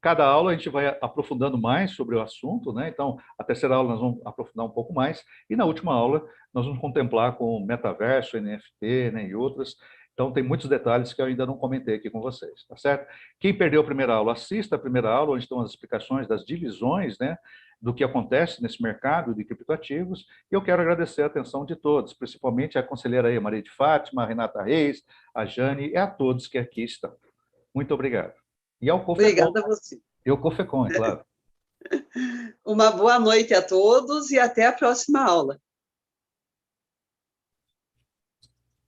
cada aula a gente vai aprofundando mais sobre o assunto, né? Então, a terceira aula nós vamos aprofundar um pouco mais e na última aula nós vamos contemplar com metaverso, NFT, né, e outras. Então, tem muitos detalhes que eu ainda não comentei aqui com vocês, tá certo? Quem perdeu a primeira aula, assista a primeira aula, onde estão as explicações das divisões, né, do que acontece nesse mercado de criptoativos. E eu quero agradecer a atenção de todos, principalmente a conselheira aí, Maria de Fátima, a Renata Reis, a Jane e a todos que aqui estão. Muito obrigado. E ao Cofecon. Obrigada a você. E ao Cofecon, é claro. Uma boa noite a todos e até a próxima aula.